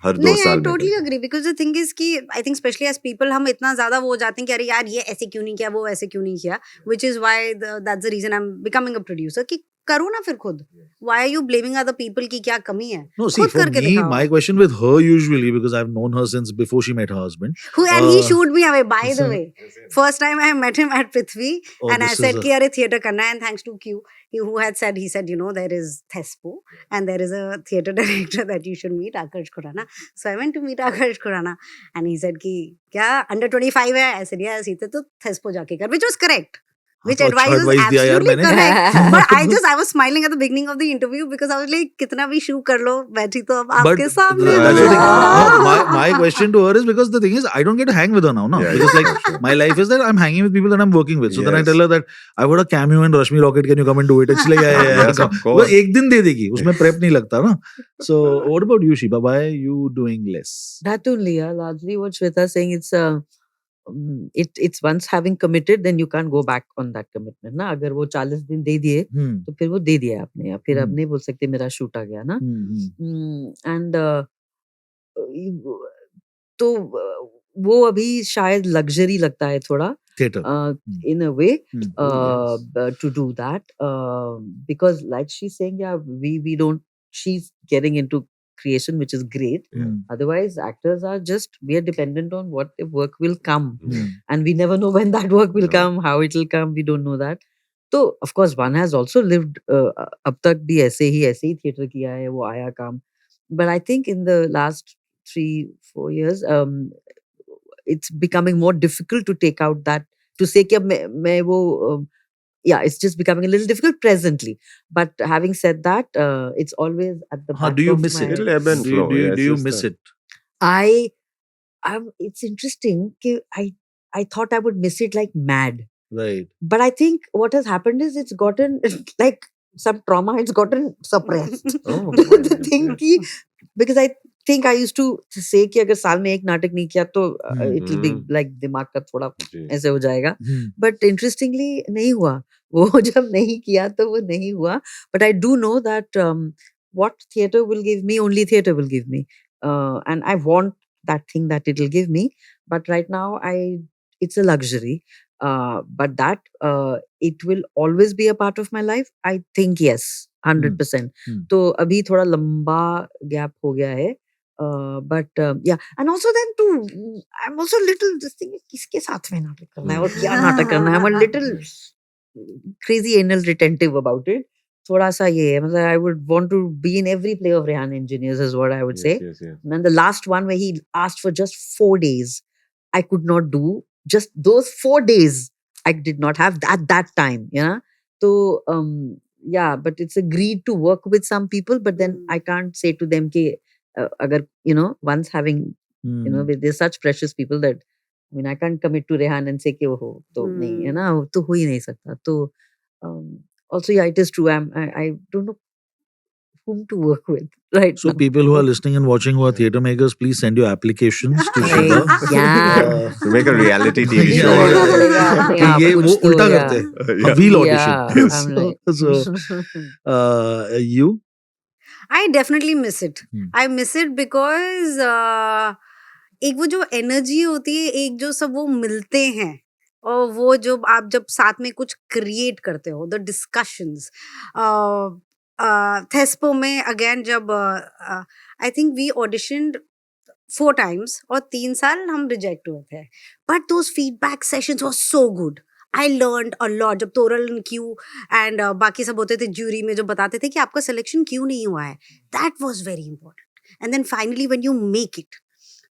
हर 2 नहीं, साल I में totally agree because the thing is कि I think specially as people हम इतना ज्यादा वो हो जाते हैं कि अरे यार ये ऐसे क्यों नहीं किया, वो ऐसे क्यों नहीं किया, which is why that's the reason I am becoming a producer कि करो ना फिर खुद. Why are you blaming other people की क्या कमी है? No, see, खुद for करके me, दिखाओ. my question with her usually, because I've known her since before she met her husband. Who and he Uh, shooed me away, by the so- way. First time I met him at Prithvi, Oh, and I this said is a- कि अरे theatre करना है, and thanks to Q, who had said, he said, you know, there is Thespo, and there is a theatre director that you should meet, Akash Khurana. So I went to meet Akash Khurana, and he said कि क्या under 25 है? I said yes. He said तो Thespo जाके कर, which was correct. Which तो अच्छा advice was advice दिया यार absolutely मैंने। correct. But I was smiling at the beginning of the interview because I was like, कितना भी शू कर लो, बैठी तो अब But आपके सामने. that's the thing. Ah. No, my question to her is because the thing is I don't get to hang with her now. No? Yeah, Because yeah, like for sure. my life is that I'm hanging with people that I'm working with. So then I Yes. tell her that I've got a cameo in Rashmi Rocket. Can you come and do it? It's like yeah. Yes, of वो course. एक दिन दे देगी. उसमें prep नहीं लगता ना. So what about you, Shiba? Why are you doing less? That only, yeah. Largely what Shweta is saying, it's once having committed, then you can't go back on that commitment. ना अगर वो 40 दिन दे दिए तो फिर वो दे दिया आपने, या फिर अब नहीं बोल सकते मेरा शूट आ गया ना. एंड तो वो अभी शायद लग्जरी लगता है थोड़ा Theatre. in a way Yes. to do that because like she's saying, yeah, we don't, she's getting into creation, which is great. Otherwise actors are just, we are dependent on what if work will come, and we never know when that work will No. come, how it will come, we don't know that. So of course one has also lived अब तक भी ऐसे ही theatre किया है, वो आया काम. But I think in the last 3-4 years it's becoming more difficult to take out that, to say कि अब मैं वो yeah, it's just becoming a little difficult presently. But having said that, it's always at the back Do you of miss my... it? It'll ebb and Do you, flow. do you, Yeah, do it's you just miss that. it? it's interesting कि I thought I would miss it like mad. Right. But I think what has happened is it's gotten like some trauma, it's gotten suppressed. Oh, The thing yes. कि, because I think I used to say कि अगर साल में एक नाटक नहीं किया तो it will be like दिमाग का थोड़ा जी. ऐसे हो जाएगा. But interestingly नहीं हुआ. वो जब नहीं किया तो वो नहीं हुआ. But I do know that what theatre will give me, only theatre will give me. And I want that thing that it will give me. But right now it's a luxury. But that it will always be a part of my life. I think yes, 100%. तो अभी थोड़ा लंबा gap हो गया है. But yeah, and also then too, I'm also little this thing, किसके साथ में नाटक करना है और क्या नाटक करना है. I'm a little crazy anal retentive about it. थोड़ा सा ये है, मतलब I would want to be in every play of Rehan Engineers is what I would say. Yes, yes. And then the last one where he asked for just 4 days, I could not do just those 4 days. I did not have at that time, So yeah, but it's agreed to work with some people, but then I can't say to them ki agar once having there's such precious people that I mean I can't commit to Rehan and say ki oh to nahi hai na, to ho hi nahi sakta. So also yeah, it is true. I don't know whom to work with right So now. people who are listening and watching who are theatre makers, please send your applications to Shiva. Yeah. To make a reality TV Yeah, show. yeah, बोलना पड़ेगा अपने कि आप ये कुछ वो तो, उल्टा yeah. करते हैं. Yeah. We'll Yeah, audition. Yes. I'm like So, you? I definitely miss it. Hmm. I miss it because एक वो जो एनर्जी होती है, एक जो सब वो मिलते हैं और वो जो आप जब साथ में कुछ क्रिएट करते हो, द डिस्कशंस. थेस्पो में अगेन जब I think we auditioned 4 times और 3 साल हम रिजेक्ट हुए थे, but those feedback sessions were so good. I learned a lot. जब तोरल एंड क्यू एंड बाकी सब होते थे ज्यूरी में, जो बताते थे कि आपका सिलेक्शन क्यों नहीं हुआ है, that was very important. And then finally when you make it,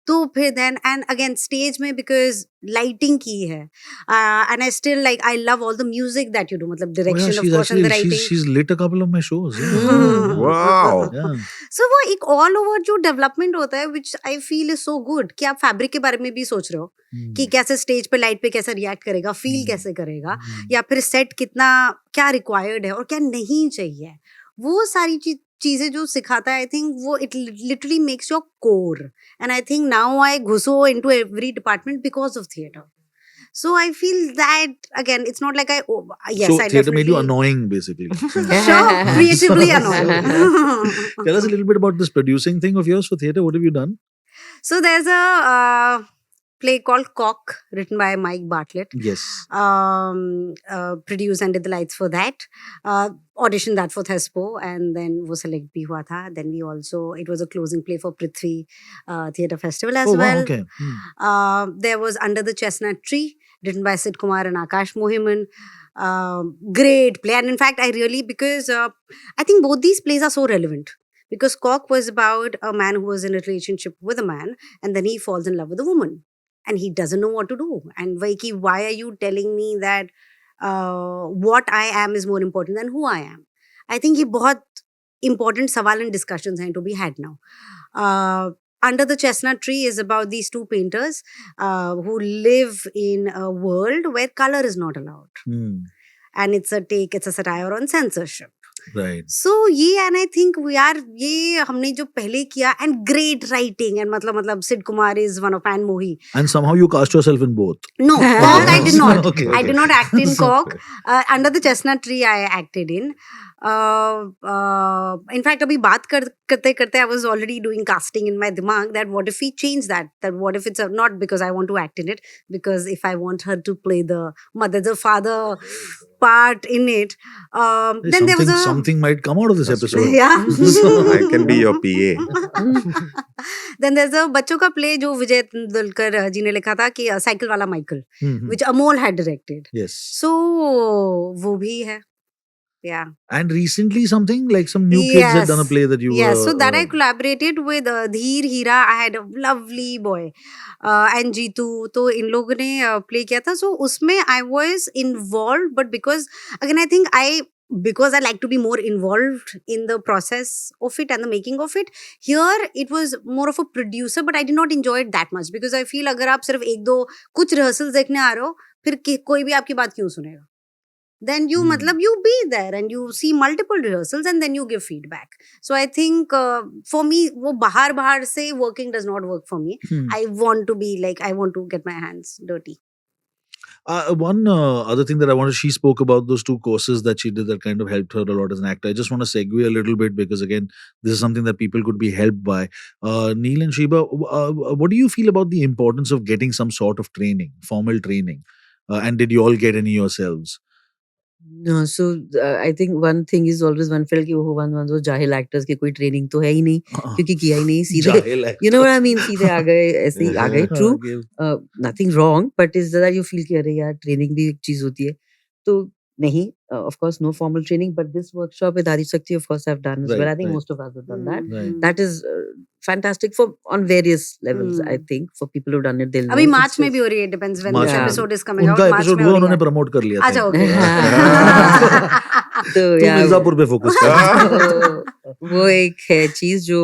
तो फिर देन एंड अगेन स्टेज में बिकॉज लाइटिंग की है, and I still like I love all the music that you do, मतलब Oh, yeah, direction of she's course and the actually writing. she's lit a couple of my shows. Yeah. Wow. Yeah. So वो एक all over जो development होता है which I feel is so good, कि आप fabric के बारे में भी सोच रहे हो कि कैसे स्टेज पे लाइट पे कैसे रिएक्ट करेगा, फील कैसे करेगा, या फिर सेट कितना क्या रिक्वायर्ड है और क्या नहीं चाहिए. वो सारी चीजें जो सिखाता है, आई थिंक वो it literally makes your core. And I think now I घुसो into every department because of theatre. So I feel that again, it's not like yes, So I theatre definitely made you annoying, basically. Sure, creatively annoying. Tell us a little bit about this producing thing of yours for theatre. What have you done? So there's a play called Cock, written by Mike Bartlett. Yes. Produced and did the lights for that. Auditioned that for Thespo, and then wo select bhi hua tha. Then we also, it was a closing play for Prithvi Theatre Festival as Oh, wow, well. okay. There was Under the Chestnut Tree, written by Sid Kumar and Akash Mohiman. Great play, and in fact, I really, because I think both these plays are so relevant. Because Cock was about a man who was in a relationship with a man, and then he falls in love with a woman, and he doesn't know what to do. And Vaiki, why are you telling me that what I am is more important than who I am? I think ये बहुत important सवाल and discussions हैं to be had now. Under the Chestnut Tree is about these two painters who live in a world where color is not allowed. And it's a satire on censorship. Right. So ये, and I think we are, ये हमने जो पहले किया, and great writing, and मतलब Sid Kumar is one of, and Mohi. And somehow you cast yourself in both. No, Cock I did not. Okay, I okay. did not act in Cock. Under the Chestnut Tree I acted in. In fact, अभी बात करते करते I was already doing casting in my dimag that what if we change that what if it's not because I want to act in it, because if I want her to play the mother, the father part in it, then there was something might come out of this episode. yeah. I can be your PA. Then there's a बच्चों का play जो विजय तेंदुलकर जी ने लिखा था, कि cycle वाला Michael, which Amol had directed. Yes. So वो भी है. Yeah. And recently something like some new kids had done a play that you Yes, were... so that I collaborated with Dheer Hira. I had a lovely boy and Jeetu. तो इन लोगों ने play किया था. So उसमें I was involved, but because again I think because I like to be more involved in the process of it and the making of it. Here it was more of a producer, but I did not enjoy it that much because I feel अगर आप सिर्फ एक दो कुछ rehearsals देखने आ रहे हो, फिर कोई भी आपकी बात क्यों सुनेगा? Then you matlab you be there and you see multiple rehearsals and then you give feedback. So I think for me wo bahar se working does not work for me. I want to be like, I want to get my hands dirty. One other thing that I wanted, she spoke about those two courses that she did that kind of helped her a lot as an actor. I just want to segue a little bit because again, this is something that people could be helped by. Neil and Sheba, what do you feel about the importance of getting some sort of training, formal training? And did you all get any yourselves? No, so I think one thing is always one felt कि वो one was jahil actors की कोई training तो है ही नहीं क्योंकि किया ही नहीं सीधे, you know what I mean, सीधे आ गए ऐसे ही आ गए. True, nothing wrong, but is that you feel कि अरे यार training भी एक चीज होती है तो नहीं, of course no formal training, but this workshop with Adi Shakti of course I've done as well. I think most of us have done that. That is fantastic for on various levels. I Hmm. think for people who've done it, they'll know. अभी It's मार्च में just- भी हो रही है. Depends when March this में. episode is coming out. उनका मार्च episode में हुआ हो रही उन्होंने है. प्रमोट कर लिया अच्छा, था okay. तो तू yeah, मिर्जापुर पे फोकस कर वो एक है चीज जो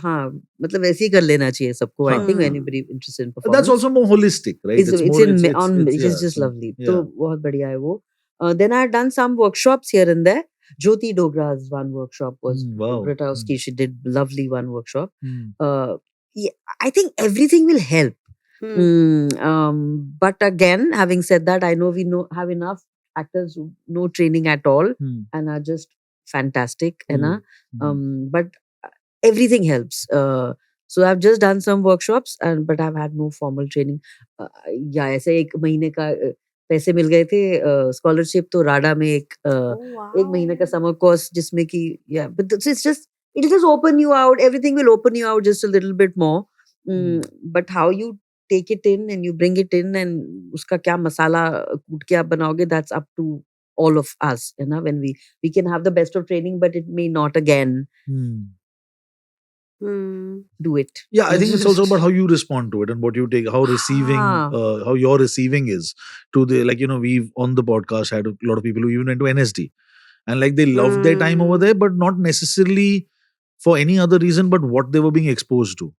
हाँ मतलब ऐसे ही कर लेना चाहिए सबको. I हाँ. think Hmm. anybody interested in performance. That's also more holistic, right? It's more, in on it's- which yeah, is just so- lovely. yeah. तो बहुत बढ़िया है वो. Then I had done some workshops here and there. Jyoti Dogra's one workshop was Wow. Grotowski. She did lovely one workshop. Hmm. Yeah, I think everything will help. Hmm. But again, having said that, I know we have enough actors who no training at all Hmm. and are just fantastic. Hmm. But everything helps. So I've just done some workshops, but I've had no formal training. Yeah, ऐसे एक महीने का पैसे मिल गए थे scholarship तो राडा में एक एक महीने का समर कोर्स जिसमें कि yeah, but it's just it'll just open you out. Everything will open you out just a little bit more. But how you take it in and you bring it in and उसका क्या मसाला कूट के आप बनाओगे, that's up to all of us. You know, when we can have the best of training, but it may not again do it. Yeah, I think it's also about how you respond to it and what you take, how receiving, Ah. how your receiving is to the, like, you know, we've on the podcast had a lot of people who even went to NSD and like they loved their time over there, but not necessarily for any other reason, but what they were being exposed to.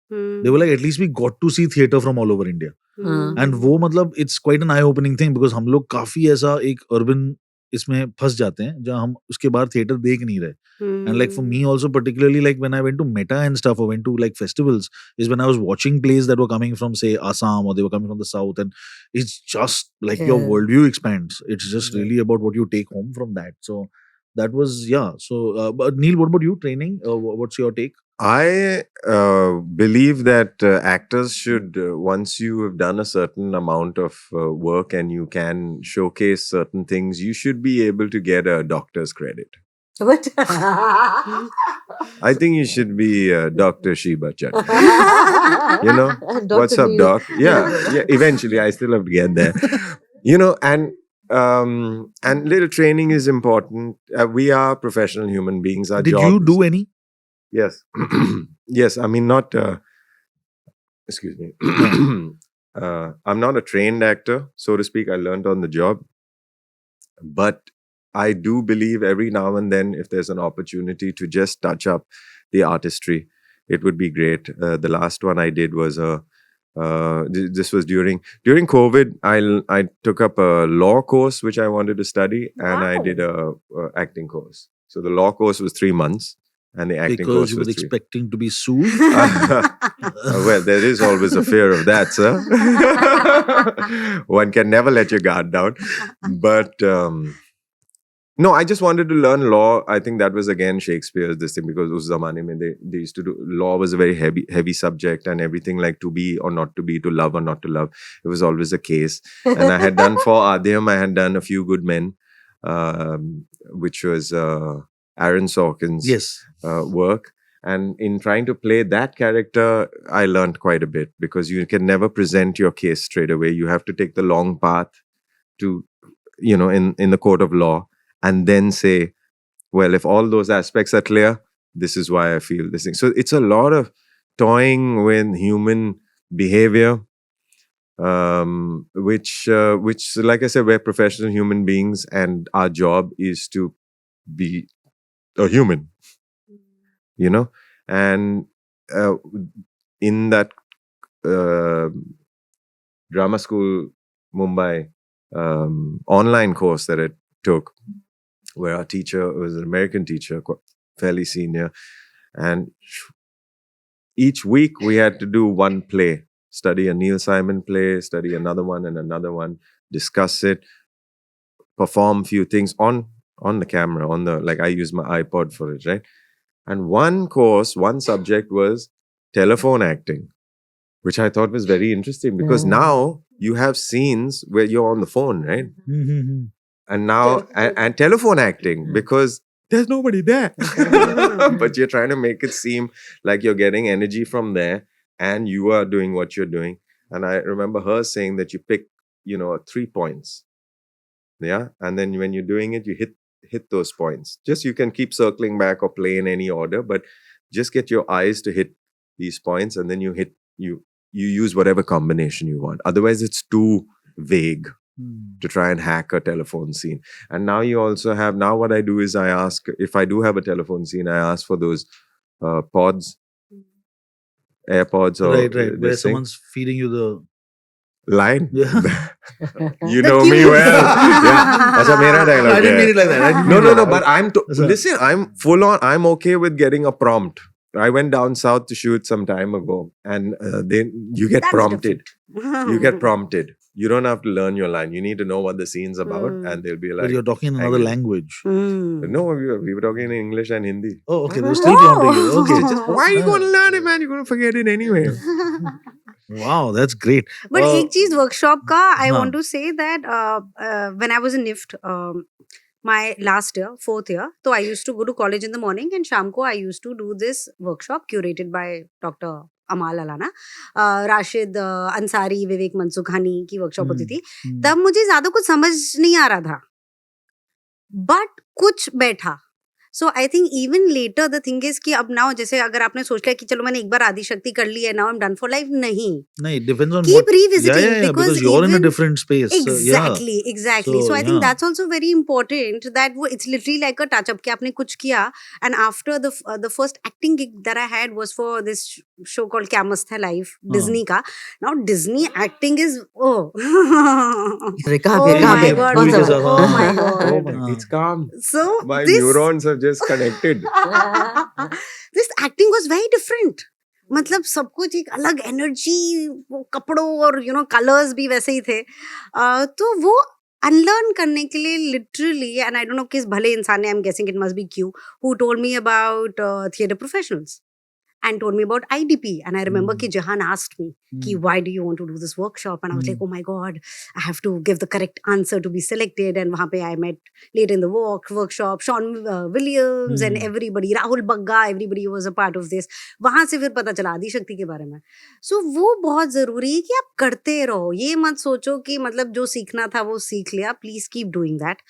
They were like, at least we got to see theatre from all over India. And वो मतलब it's quite an eye-opening thing because हम लोग काफी ऐसा एक urban इसमें फंस जाते हैं जहाँ हम उसके बाहर theatre देख नहीं रहे. And like for me also particularly, like when I went to Meta and stuff or went to like festivals, is when I was watching plays that were coming from say Assam or they were coming from the south, and it's just like your Yeah. worldview expands. It's just Yeah. really about what you take home from that. So that was so. But Neil, what about you? Training? What's your take? I believe that actors should, once you have done a certain amount of work and you can showcase certain things, you should be able to get a doctor's credit. What? I think you should be Dr. Sheba Chatterjee. You know, Dr. what's up, Neil. doc? Yeah. Eventually, I still have to get there. You know, and little training is important. We are professional human beings. Our Did job you is- do any? Yes. Yes. I mean, not, excuse me. I'm not a trained actor, so to speak. I learned on the job. But I do believe every now and then, if there's an opportunity to just touch up the artistry, it would be great. The last one I did was this was during COVID. I took up a law course which I wanted to study, and I did a acting course. So the law course was 3 months, and the acting Because course you were was 3. expecting to be sued? Well, there is always a fear of that, sir. One can never let your guard down. But no, I just wanted to learn law. I think that was again Shakespeare's this thing, because us zamane mein they used to do law was a very heavy subject, and everything like to be or not to be, to love or not to love. It was always a case. And I had done for Adhyam, I had done A Few Good Men, which was Aaron Sorkin's Yes. work. And in trying to play that character, I learned quite a bit, because you can never present your case straight away. You have to take the long path to, you know, in the court of law, and then say, well, if all those aspects are clear, this is why I feel this thing. So it's a lot of toying with human behavior, which, like I said, we're professional human beings, and our job is to be a human, you know. And in that drama school Mumbai online course that I took, where our teacher was an American teacher, fairly senior, and each week we had to do one play, study a Neil Simon play, study another one and another one, discuss it, perform few things on the camera, on the, like I use my iPod for it, right? And one subject was telephone acting, which I thought was very interesting, because now you have scenes where you're on the phone, right? And now, and telephone acting, because there's nobody there. But you're trying to make it seem like you're getting energy from there, and you are doing what you're doing. And I remember her saying that you pick, 3 points. Yeah. And then when you're doing it, you hit those points. Just, you can keep circling back or play in any order, but just get your eyes to hit these points, and then you use whatever combination you want. Otherwise, it's too vague to try and hack a telephone scene. And now you also have, now what I do is I ask, if I do have a telephone scene, I ask for those pods, AirPods, or Right, right. Where this thing. someone's feeding you the Line. yeah. You The know me cues. well. Yeah. Acha, mera dialogue I didn't hai. mean it like that. I didn't No, mean no, it no. like But that. listen, I'm full on. I'm okay with getting a prompt. I went down south to shoot some time ago, and then you get That's prompted. different. You get prompted. You don't have to learn your line. You need to know what the scene's about, and they'll be But like, you're talking in another agree. language. "No, we were talking in English and Hindi. Oh, okay. They're still prompting you. Okay. Just why are you going to learn it, man? You're going to forget it anyway." Wow, that's great. But एक चीज workshop का I हाँ. want to say that when I was in NIFT, my last year, 4th year, so I used to go to college in the morning, and शाम को I used to do this workshop curated by Dr. Amal Alana, Rashid Ansari, विवेक मनसुखानी की workshop होती थी. तब मुझे ज्यादा कुछ समझ नहीं आ रहा था, बट कुछ बैठा. So I think even later the thing is कि अब नाउ जैसे अगर आपने सोच लिया कि चलो मैंने एक बार आदि शक्ति कर ली है, now I am done for life, नहीं. No, it depends on Keep what. revisiting, Yeah, because you're in a even- different space. Exactly. So, So I think yeah. that's also very important, that it's literally like a touch up कि आपने कुछ किया. And after the first acting gig that I had was for this show called क्या मस्त है life, Disney का. Now Disney acting is अरे कहाँ Oh पे my कहाँ पे God. कौन सा Oh वाला? Oh my Oh God. my, it's calm. So My this neurons have just connected. this acting was very different. मतलब सब कुछ एक अलग एनर्जी, वो कपड़ों और कलर्स भी वैसे ही थे. तो वो अनलर्न करने के लिए literally, and I don't know किस भले इंसान ने, I am guessing it must be Q, who told me about theatre professionals and told me about IDP. And I remember ki Jahan asked me, ki, why do you want to do this workshop? And I was like, oh my God, I have to give the correct answer to be selected. And wahan pe I met late in the workshop, Sean Williams and everybody, Rahul Bagga, everybody was a part of this. वहां से फिर पता चला आदि शक्ति के बारे में. So वो बहुत जरूरी है कि आप करते रहो. ये मत सोचो कि मतलब जो सीखना था वो सीख लिया. Please keep doing that.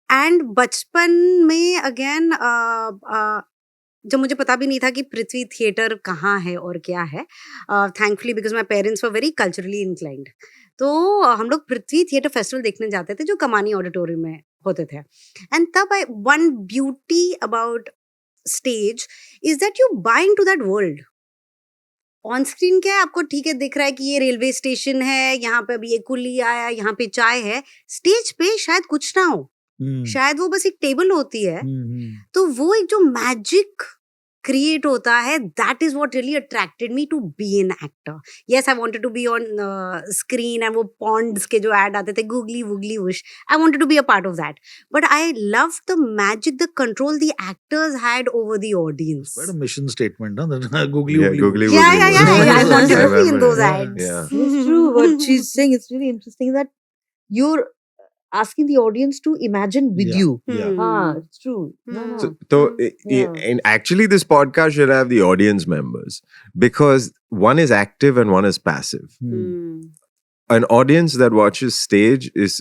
And बचपन में again जब मुझे पता भी नहीं था कि पृथ्वी थिएटर कहाँ है और क्या है, thankfully because my parents were very culturally inclined, तो हम लोग पृथ्वी थिएटर फेस्टिवल देखने जाते थे जो कमानी ऑडिटोरियम में होते थे. एंड तब one beauty about stage is that you buy into that world. On screen क्या है, आपको ठीक है दिख रहा है कि ये रेलवे स्टेशन है, यहाँ पे अभी ये कुली आया, यहाँ पे चाय है. स्टेज पे शायद कुछ ना हो, शायद वो बस एक टेबल होती है. तो वो एक जो मैजिक क्रिएट होता है, that is what really attracted me to be an actor. Yes, I wanted to be on screen, and वो पॉन्ड्स के जो ऐड आते थे, googly woogly woosh, I wanted to be a part of that. But I love the magic, the control the actors had over the audience. Quite a mission statement, huh? That googly Yeah, woogly. googly Yeah, woogly yeah, woogly. yeah. I wanted to be in remember. those Yeah, ads. yeah. It's true. What she's saying, it's really interesting that you're asking the audience to imagine with Yeah. you. Yeah. Ah, it's true. No, Hmm. no. So, Yeah. and actually, this podcast should have the audience members, because one is active and one is passive. Hmm. An audience that watches stage is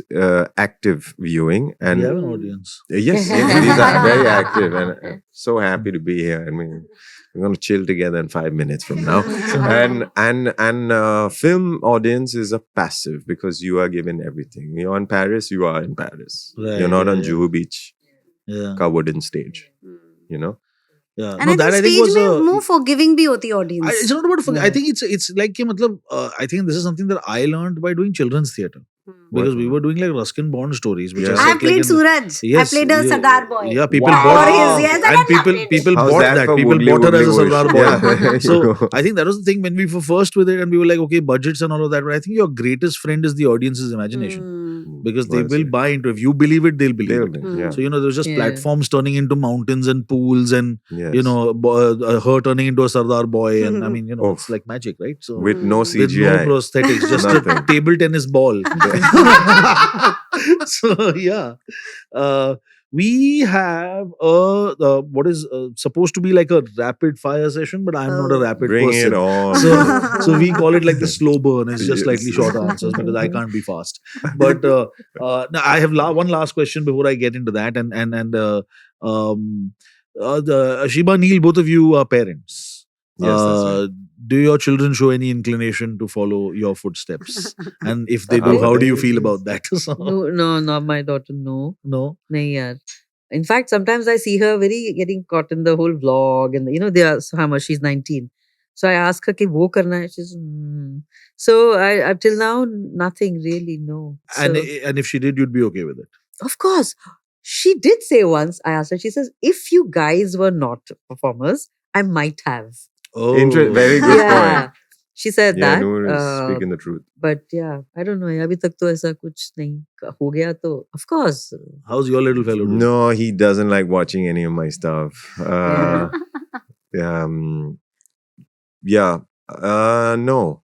active viewing, and We have an audience. yes, these are very active, and so happy to be here. I mean, we're going to chill together in 5 minutes from now. and film audience is a passive, because you are given everything. You're in Paris, you are in Paris. Right, You're not yeah, on yeah. Juhu Beach, Yeah. ka wooden stage. You know. Yeah. And No, that I I think think was stage में more forgiving भी होती audience. it's not about I Yeah. think it's like कि मतलब I think this is something that I learned by doing children's theatre, because we were doing like Ruskin Bond stories, which Yeah. are I set played like in Suraj. I played a Sardar boy. Yeah, people Wow. bought Or his- yes, and I and people loved it. people How's bought that that. for People woogly bought her as a woogly Sardar woosh? boy. Yeah, there you So go. I think that was the thing when we were first with it, and we were like, okay, budgets and all of that. But I think your greatest friend is the audience's imagination, because they Well will said. buy into it. If you believe it, they'll believe They'll it. be, yeah. So there was just Yeah. platforms turning into mountains and pools, and Yes. her turning into a Sardar boy, and I mean, Oh. it's like magic, right? So With no with CGI. no prosthetics, just a Nothing. table tennis ball. So we have what is supposed to be like a rapid fire session, but I'm not a Oh. rapid Bring person. it on. So we call it like the slow burn. It's just Yes. slightly short answers because I can't be fast. But now I have one last question before I get into that. The Shiba, Neil, both of you are parents. Yes, that's right. Do your children show any inclination to follow your footsteps? And if they do, How how do you they feel do. about that? So, No, not my daughter. No, no. nahi yaar. In fact, sometimes I see her very getting caught in the whole vlog, and they are so how much she's 19. So I ask her, "Ki wo karna hai?" She's so I till now nothing really. No. So And if she did, you'd be okay with it. of course, she did say once. I asked her. She says, "If you guys were not performers, I might have." Oh, Very good Yeah, point. she said Yeah, that. Noor is speaking the truth. But yeah, I don't know. अभी तक तो ऐसा कुछ नहीं हो गया तो of course. How's your little fellow doing? No, he doesn't like watching any of my stuff. No.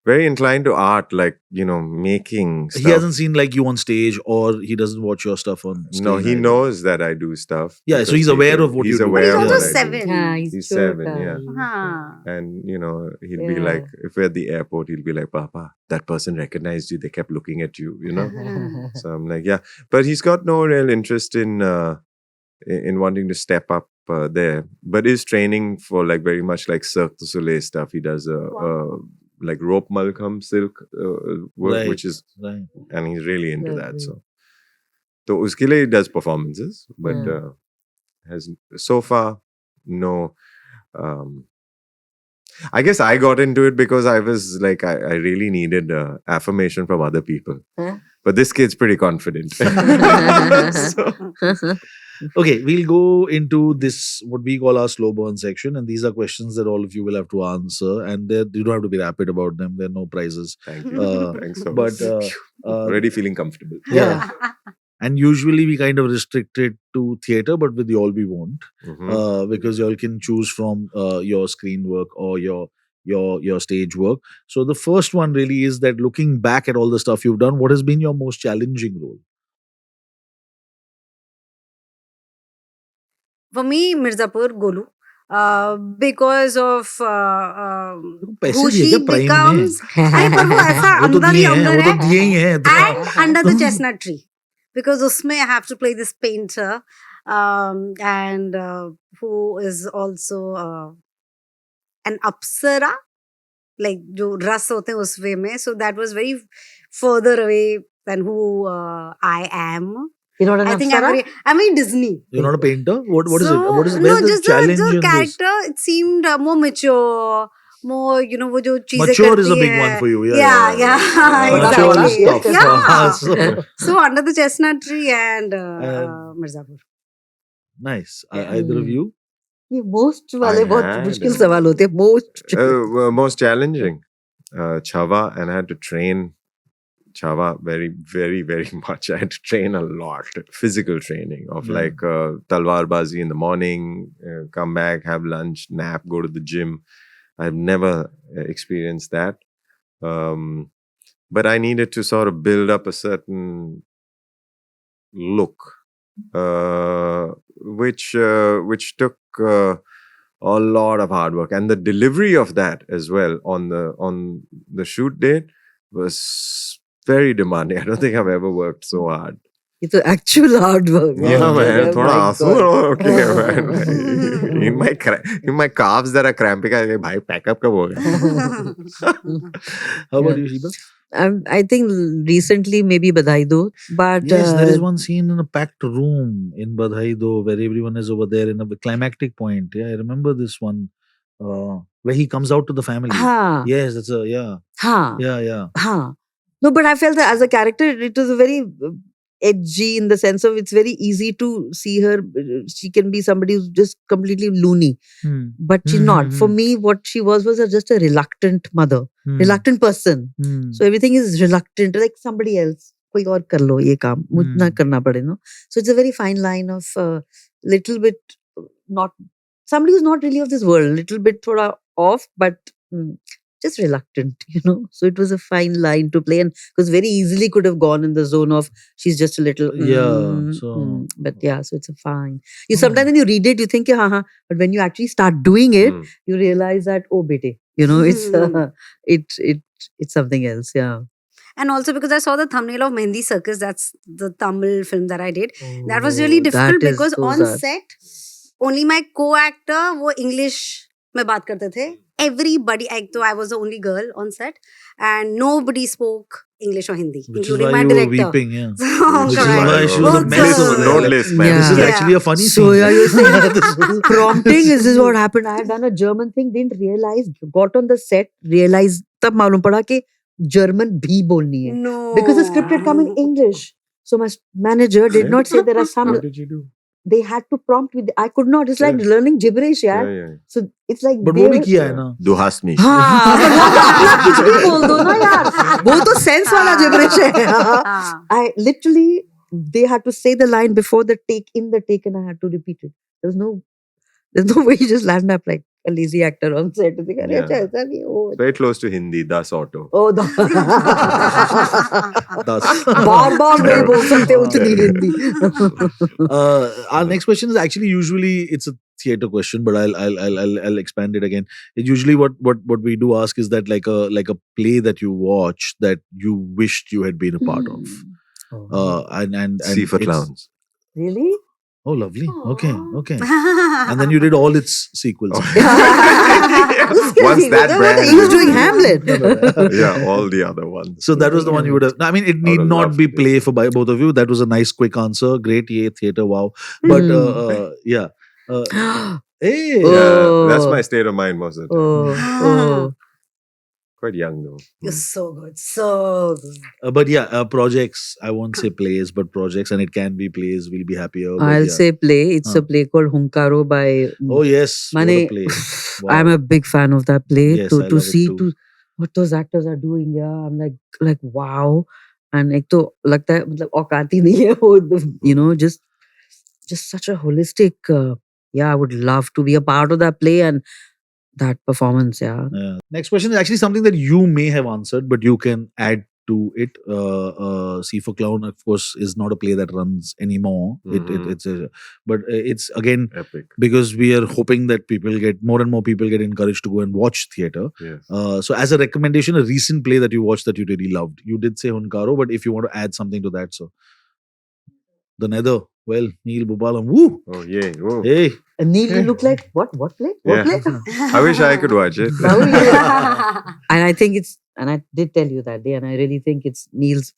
Very inclined to art, like, making stuff. He hasn't seen like you on stage, or he doesn't watch your stuff on stage. No, he either. knows that I do stuff. Yeah, so because he's aware people- of what you he's do. aware But he's of also what I do. 7. Yeah, He's 7, chota, yeah. he's- Huh. And he'll be Yeah. like, if we're at the airport, he'll be like, "Papa, that person recognized you. They kept looking at you." So I'm like, yeah. But he's got no real interest in wanting to step up there. But is training for like very much like Cirque du Soleil stuff. He does like rope malkham silk work, Right. which is, Right. and he's really into that. Lovely. So uske liye he does performances, but Yeah. has so far no. I guess I got into it because I was like, I really needed affirmation from other people. Huh? But this kid's pretty confident. So, Okay, we'll go into this what we call our slow burn section, and these are questions that all of you will have to answer, and you don't have to be rapid about them. There are no prizes. thank you. Uh, Thanks so But much. Already feeling comfortable. yeah. And usually we kind of restrict it to theatre, but with y'all we won't, Mhm. because y'all can choose from your screen work or your stage work. So the first one really is that looking back at all the stuff you've done, what has been your most challenging role? For me, Mirzapur, Golu. Because of पैसे who दिए she क्या prime ने? becomes. अरे पर वो ऐसा वो तो अंदर ही दिए हैं, अंदर वो तो है. दिए ही हैं. And Under the Chestnut Tree. Because usme I have to play this painter, and who is also an apsara, like जो रस होते हैं उस वे में. So that was very further away than who I am. You're not an I think apsara? I'm very Disney. You're not a painter? What is it? What is So, where's no, the just challenge the in this? character, it seemed more mature, more, वो जो चीजें Mature is a करती big है. one for you. Yeah, Mature is exactly. tough. Yeah. So, So Under the Chestnut Tree and Mirzapur. nice. Yeah. Either of you? ये most वाले I बहुत had मुश्किल a- सवाल होते हैं most. Most challenging. Chava, and I had to train Chava very, very, very much. I had to train a lot. Physical training of Yeah. like talwar bazi in the morning, come back, have lunch, nap, go to the gym. I've never experienced that. But I needed to sort of build up a certain look, which took a lot of hard work, and the delivery of that as well on the shoot date was very demanding. I don't think I've ever worked so hard. ये तो actual hard work. Wow. Yeah, man. Oh थोड़ा my आंसू God. okay, man. in my calves that are cramping, I like, भाई pack up कब होगा? How about Yeah. you, Sheba? I think recently maybe Badai Do, but Yes, there is one scene in a packed room in Badhai Do where everyone is over there in a climactic point. Yeah, I remember this one where he comes out to the family. हाँ Yes, that's a yeah, हाँ yeah. हाँ. No, but I felt that as a character, it was a very edgy in the sense of it's very easy to see her. She can be somebody who's just completely loony, but she's not. For me, what she was just a reluctant mother, reluctant person. So everything is reluctant, like somebody else. कोई और कर लो ये काम, मुझे ना करना पड़े, no. So it's a very fine line of little bit not somebody who's not really of this world, little bit thoda off, but just reluctant, So it was a fine line to play, and because very easily could have gone in the zone of she's just a little, but yeah, so it's a fine. You sometimes when you read it, you think, but when you actually start doing it, you realize that bete, it's it's something else, yeah. And also because I saw the thumbnail of Mehndi Circus, that's the Tamil film that I did. That was really difficult because on set, only my co-actor, वो English में बात करते थे. Everybody, एक तो I was the only girl on set, and nobody spoke English or Hindi, Which is including why my you were director. weeping, yeah. So, Which is correct. why she was a Oh, mess so- over there. Don't Like, list, man. Yeah. This is Yeah. actually a funny So, scene. yeah, you're saying This is- prompting is this what happened. I had done a German thing, didn't realize, got on the set, realized तब मालूम पड़ा कि German भी बोलनी है. No. Because the script had come in English. So my manager did not say there are some. What did you do? They had to prompt with. I could not. It's like Yeah. learning gibberish, yeah. Yeah. So it's like. But they वो भी were- किया है ना. Du hast mich. हाँ, but वो तो अपना कुछ भी बोल दो ना यार. वो तो sense वाला gibberish है. हाँ. I literally, they had to say the line before the take, in the take, and I had to repeat it. There's no way you just land up like a lazy actor on set. To think, "अरे, Yeah. अच्छा, ऐसा नहीं हो." Very close to Hindi, das auto. Oh, That's- बार-बार नहीं बोल सकते उतनी Hindi. Our next question is actually usually it's a theater question, but I'll expand it again. Usually, what we do ask is that like a play that you watch that you wished you had been a part of, and C for it's- clowns. Really? Oh, lovely. Okay. And then you did all its sequels. Once that brand. He was doing Hamlet. Yeah, all the other ones. So that was the one you would have. I mean, it need have not loved be it. play for by both of you. That was a nice, quick answer. Great, yeah, theater, wow. But yeah, hey, Yeah, that's Oh. my state of mind most of the time. Oh. Quite young though. You're so good. So good. but yeah, projects. I won't say plays, but projects, and it can be plays. We'll be happier. but I'll yeah. say play. It's Huh. a play called Hunkaro by. Oh yes, what a Mane, play. I'm Wow. a big fan of that play. Yes, to I to love it see too. what those actors are doing, yeah, I'm like wow. And एक तो लगता है मतलब औकात ही नहीं है वो, you know, just such a holistic. Yeah, I would love to be a part of that play and that performance. Yeah. Yeah. Next question is actually something that you may have answered, but you can add to it. C for Clown, of course, is not a play that runs anymore. Mhm. But it's again Epic. because we are hoping that more and more people get encouraged to go and watch theater. Yes. So as a recommendation, a recent play that you watched that you really loved. You did say Hunkaro, but if you want to add something to that, so The Nether. Well, Neil Bubalam. Woo! Oh yeah. Whoa. Hey. And Neil, you look like what? What play? What Yeah. play? I wish I could watch it. Oh, yeah. And I think it's, and I did tell you that day, and I really think it's Neil's.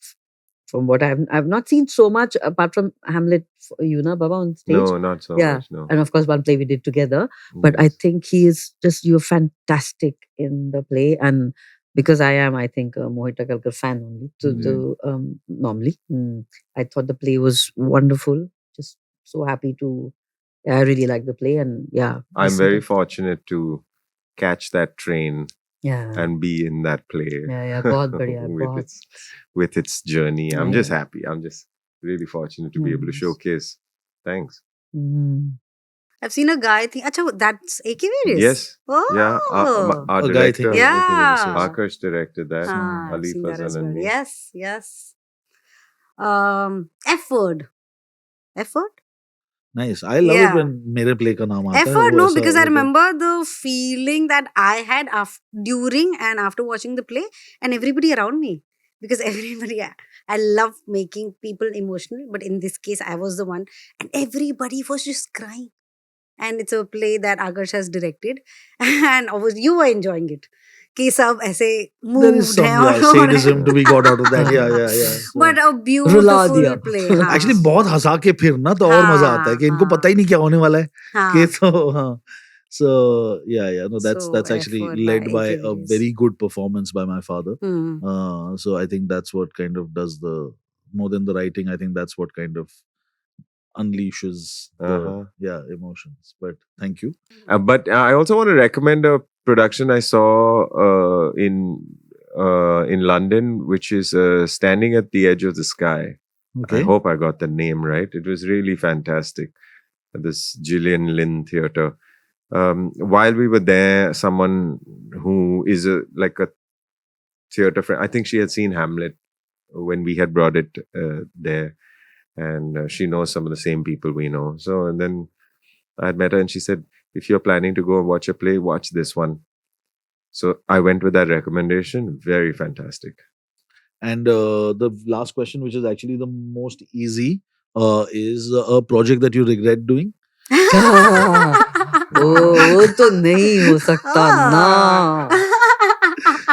From what I've not seen so much apart from Hamlet, you know, Baba on stage. No, not so Yeah. much. No. And of course, one play we did together. But I Yes. think he is just, you're fantastic in the play. And because I am, I think, a Mohit Agarkar fan only, normally. I thought the play was wonderful. Just so happy to, I really like the play. And yeah. I'm listen very to- fortunate to catch that train Yeah. and be in that play. Yeah, बहुत बढ़िया, with बहुत. with its journey. I'm just Yeah. happy. I'm just really fortunate to be able to Nice. showcase. Thanks. Mm. I've seen a guy think, Acha, that's AK Varis? Yes. Oh. Yeah. Our A guy director, thing. Yeah. Akash directed that. Ah, I've Ali seen that Fazan as and well. me. Yes. Effort. Effort? Nice. I love Yeah. it when मेरे play का नाम आता है. Effort, वो no, ऐसा because I होता है. remember the feeling that I had during and after watching the play and everybody around me. Because everybody, I love making people emotional, but in this case, I was the one, and everybody was just crying. And it's a play that Akash has directed, and you were enjoying it. कि सब ऐसे There moved is some हैं और yeah, हो रहे sadism हैं. to be got out of that. Yeah. So- But a रुला beautiful दिया. play. हाँ. Actually बहुत हंसा के फिर ना तो और मजा आता है कि इनको हाँ, पता ही नहीं क्या होने वाला है हाँ. कि तो हाँ. So yeah, no, that's So, actually effort by led by AK a Varis. very good performance by my father. Hmm. So I think that's what kind of does the more than the writing. I think that's what kind of unleashes the Uh-huh. emotions. But thank you. But I also want to recommend a production I saw in London, which is Standing at the Edge of the Sky. Okay. I hope I got the name right. It was really fantastic. This Gillian Lynn Theatre. While we were there, someone who is like a theatre friend, I think she had seen Hamlet when we had brought it there, and she knows some of the same people we know. So, and then I had met her, and she said, "If you're planning to go and watch a play, watch this one." So I went with that recommendation. Very fantastic. And the last question, which is actually the most easy, is a project that you regret doing. Oh, वो तो नहीं हो सकता ना,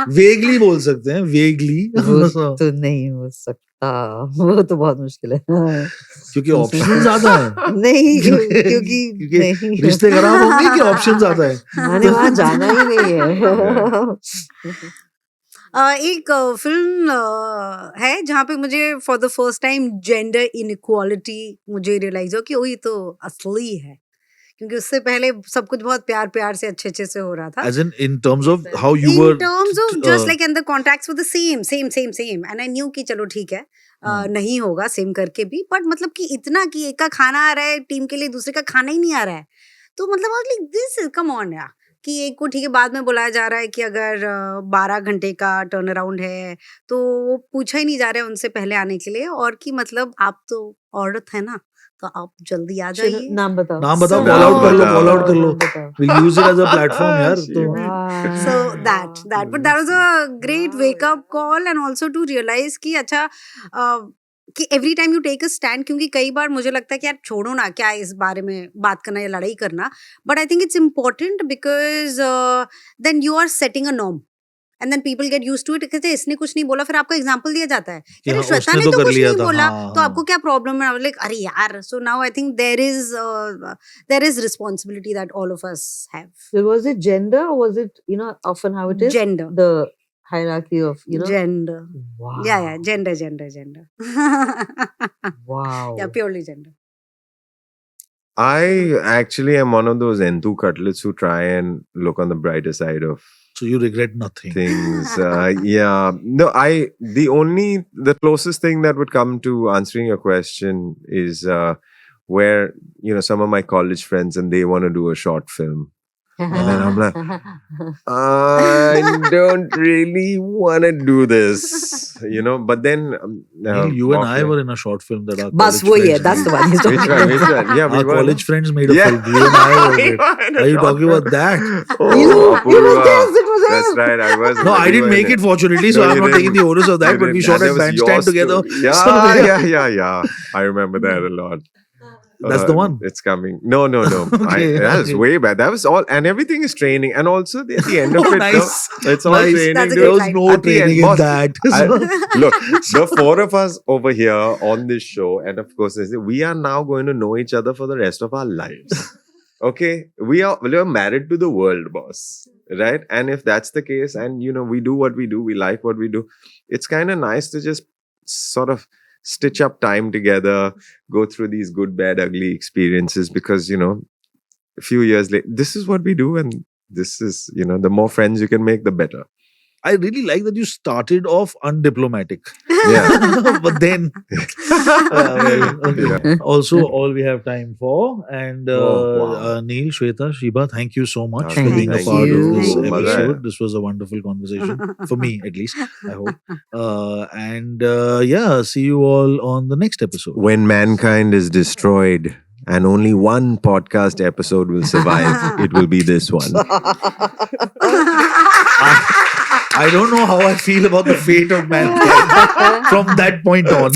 vaguely बोल सकते हैं, vaguely, वो तो नहीं हो सकता, वो तो बहुत मुश्किल है। क्योंकि ऑप्शन ज्यादा है। नहीं क्योंकि क्योंकि नहीं, रिश्ते खराब होंगे कि ऑप्शन ज्यादा है। मैंने वहां जाना ही नहीं है। एक फिल्म है जहाँ पे मुझे for the first time gender inequality मुझे रियलाइज हो कि वो ये तो असली है, क्योंकि उससे पहले सब कुछ बहुत प्यार प्यार से अच्छे से हो रहा था. As in terms of how you In were terms of just like and the contracts were the same and I knew कि चलो ठीक है नहीं होगा सेम करके भी, बट मतलब कि इतना कि एक का खाना आ रहा है टीम के लिए, दूसरे का खाना ही नहीं आ रहा है, तो मतलब दिस इज कम ऑन यार, कि एक को ठीक है बाद में बुलाया जा रहा है कि अगर 12 घंटे का टर्न अराउंड है तो वो पूछा ही नहीं जा रहा है उनसे पहले आने के लिए, और कि मतलब आप तो औरत है ना तो आप जल्दी आ जाइए. नाम बताओ, नाम बताओ, So- कॉल आउट कर लो, नाम कॉल आउट कर लो, बताओ। we'll use it as a platform यार. तो So but that was a great wake up call and also to realize कि अच्छा कि every time you take a stand, क्योंकि कई बार मुझे लगता है कि यार छोड़ो ना क्या इस बारे में बात करना या लड़ाई करना, but I think it's important because then you are setting a norm and then people get used to it. कहते हैं इसने कुछ नहीं बोला, फिर आपको एग्जांपल दिया जाता है कि अरे हाँ, श्वेता उसने ने तो तो कर कुछ लिया नहीं था, बोला हाँ, तो हाँ. आपको क्या प्रॉब्लम है, लाइक अरे यार. So now I think there is responsibility that all of us have. So was it gender or was it, often how it is? Gender. The hierarchy of, Gender. Wow. Yeah, gender. Wow. Yeah, purely gender. I actually am one of those Entu cutlets who try and look on the brighter side of so you regret nothing. things. Yeah. No, the closest thing that would come to answering your question is where, some of my college friends and they want to do a short film. And then I'm like, I don't really want to do this, but then. Neil, you and I okay. were in a short film that our Bas college wo friends that's made. the one he's talking Which one? Which one? Yeah, we Our were. college friends made a Yeah. film. You and I were in it. Are you talking about that? Oh, You know, Apurva. it was That's him. right. I was. No, I we didn't were in make it fortunately, so No, I'm you not taking didn't. the onus of that. You But we didn't. shot That at was your Bandstand together. story. So, Yeah. I remember that a lot. That's the one. It's coming. No. Okay, That was okay. way bad. That was all, and everything is training. And also at the end of Oh, it, nice. it's all Nice. training. That's a dude. There good was line. no At the end, training in boss, that. Look, the four of us over here on this show, and of course, we are now going to know each other for the rest of our lives. Okay, we are married to the world, boss. Right? And if that's the case, and we do what we do, we like what we do, it's kind of nice to just sort of stitch up time together, go through these good, bad, ugly experiences, because a few years later, this is what we do, and this is the more friends you can make, the better. I really like that you started off undiplomatic. Yeah. But then, okay. Yeah. Also, all we have time for. And Oh, wow. Neil, Shweta, Shiba, thank you so much for Thank being a you. part of this Thank you. episode. This was a wonderful conversation for me, at least. I hope. And see you all on the next episode. When mankind is destroyed and only one podcast episode will survive, it will be this one. I don't know how I feel about the fate of mankind from that point on.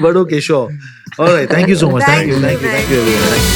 But okay, sure. All right. Thank you so much. Thank you. Thank you. Everyone. Thank you.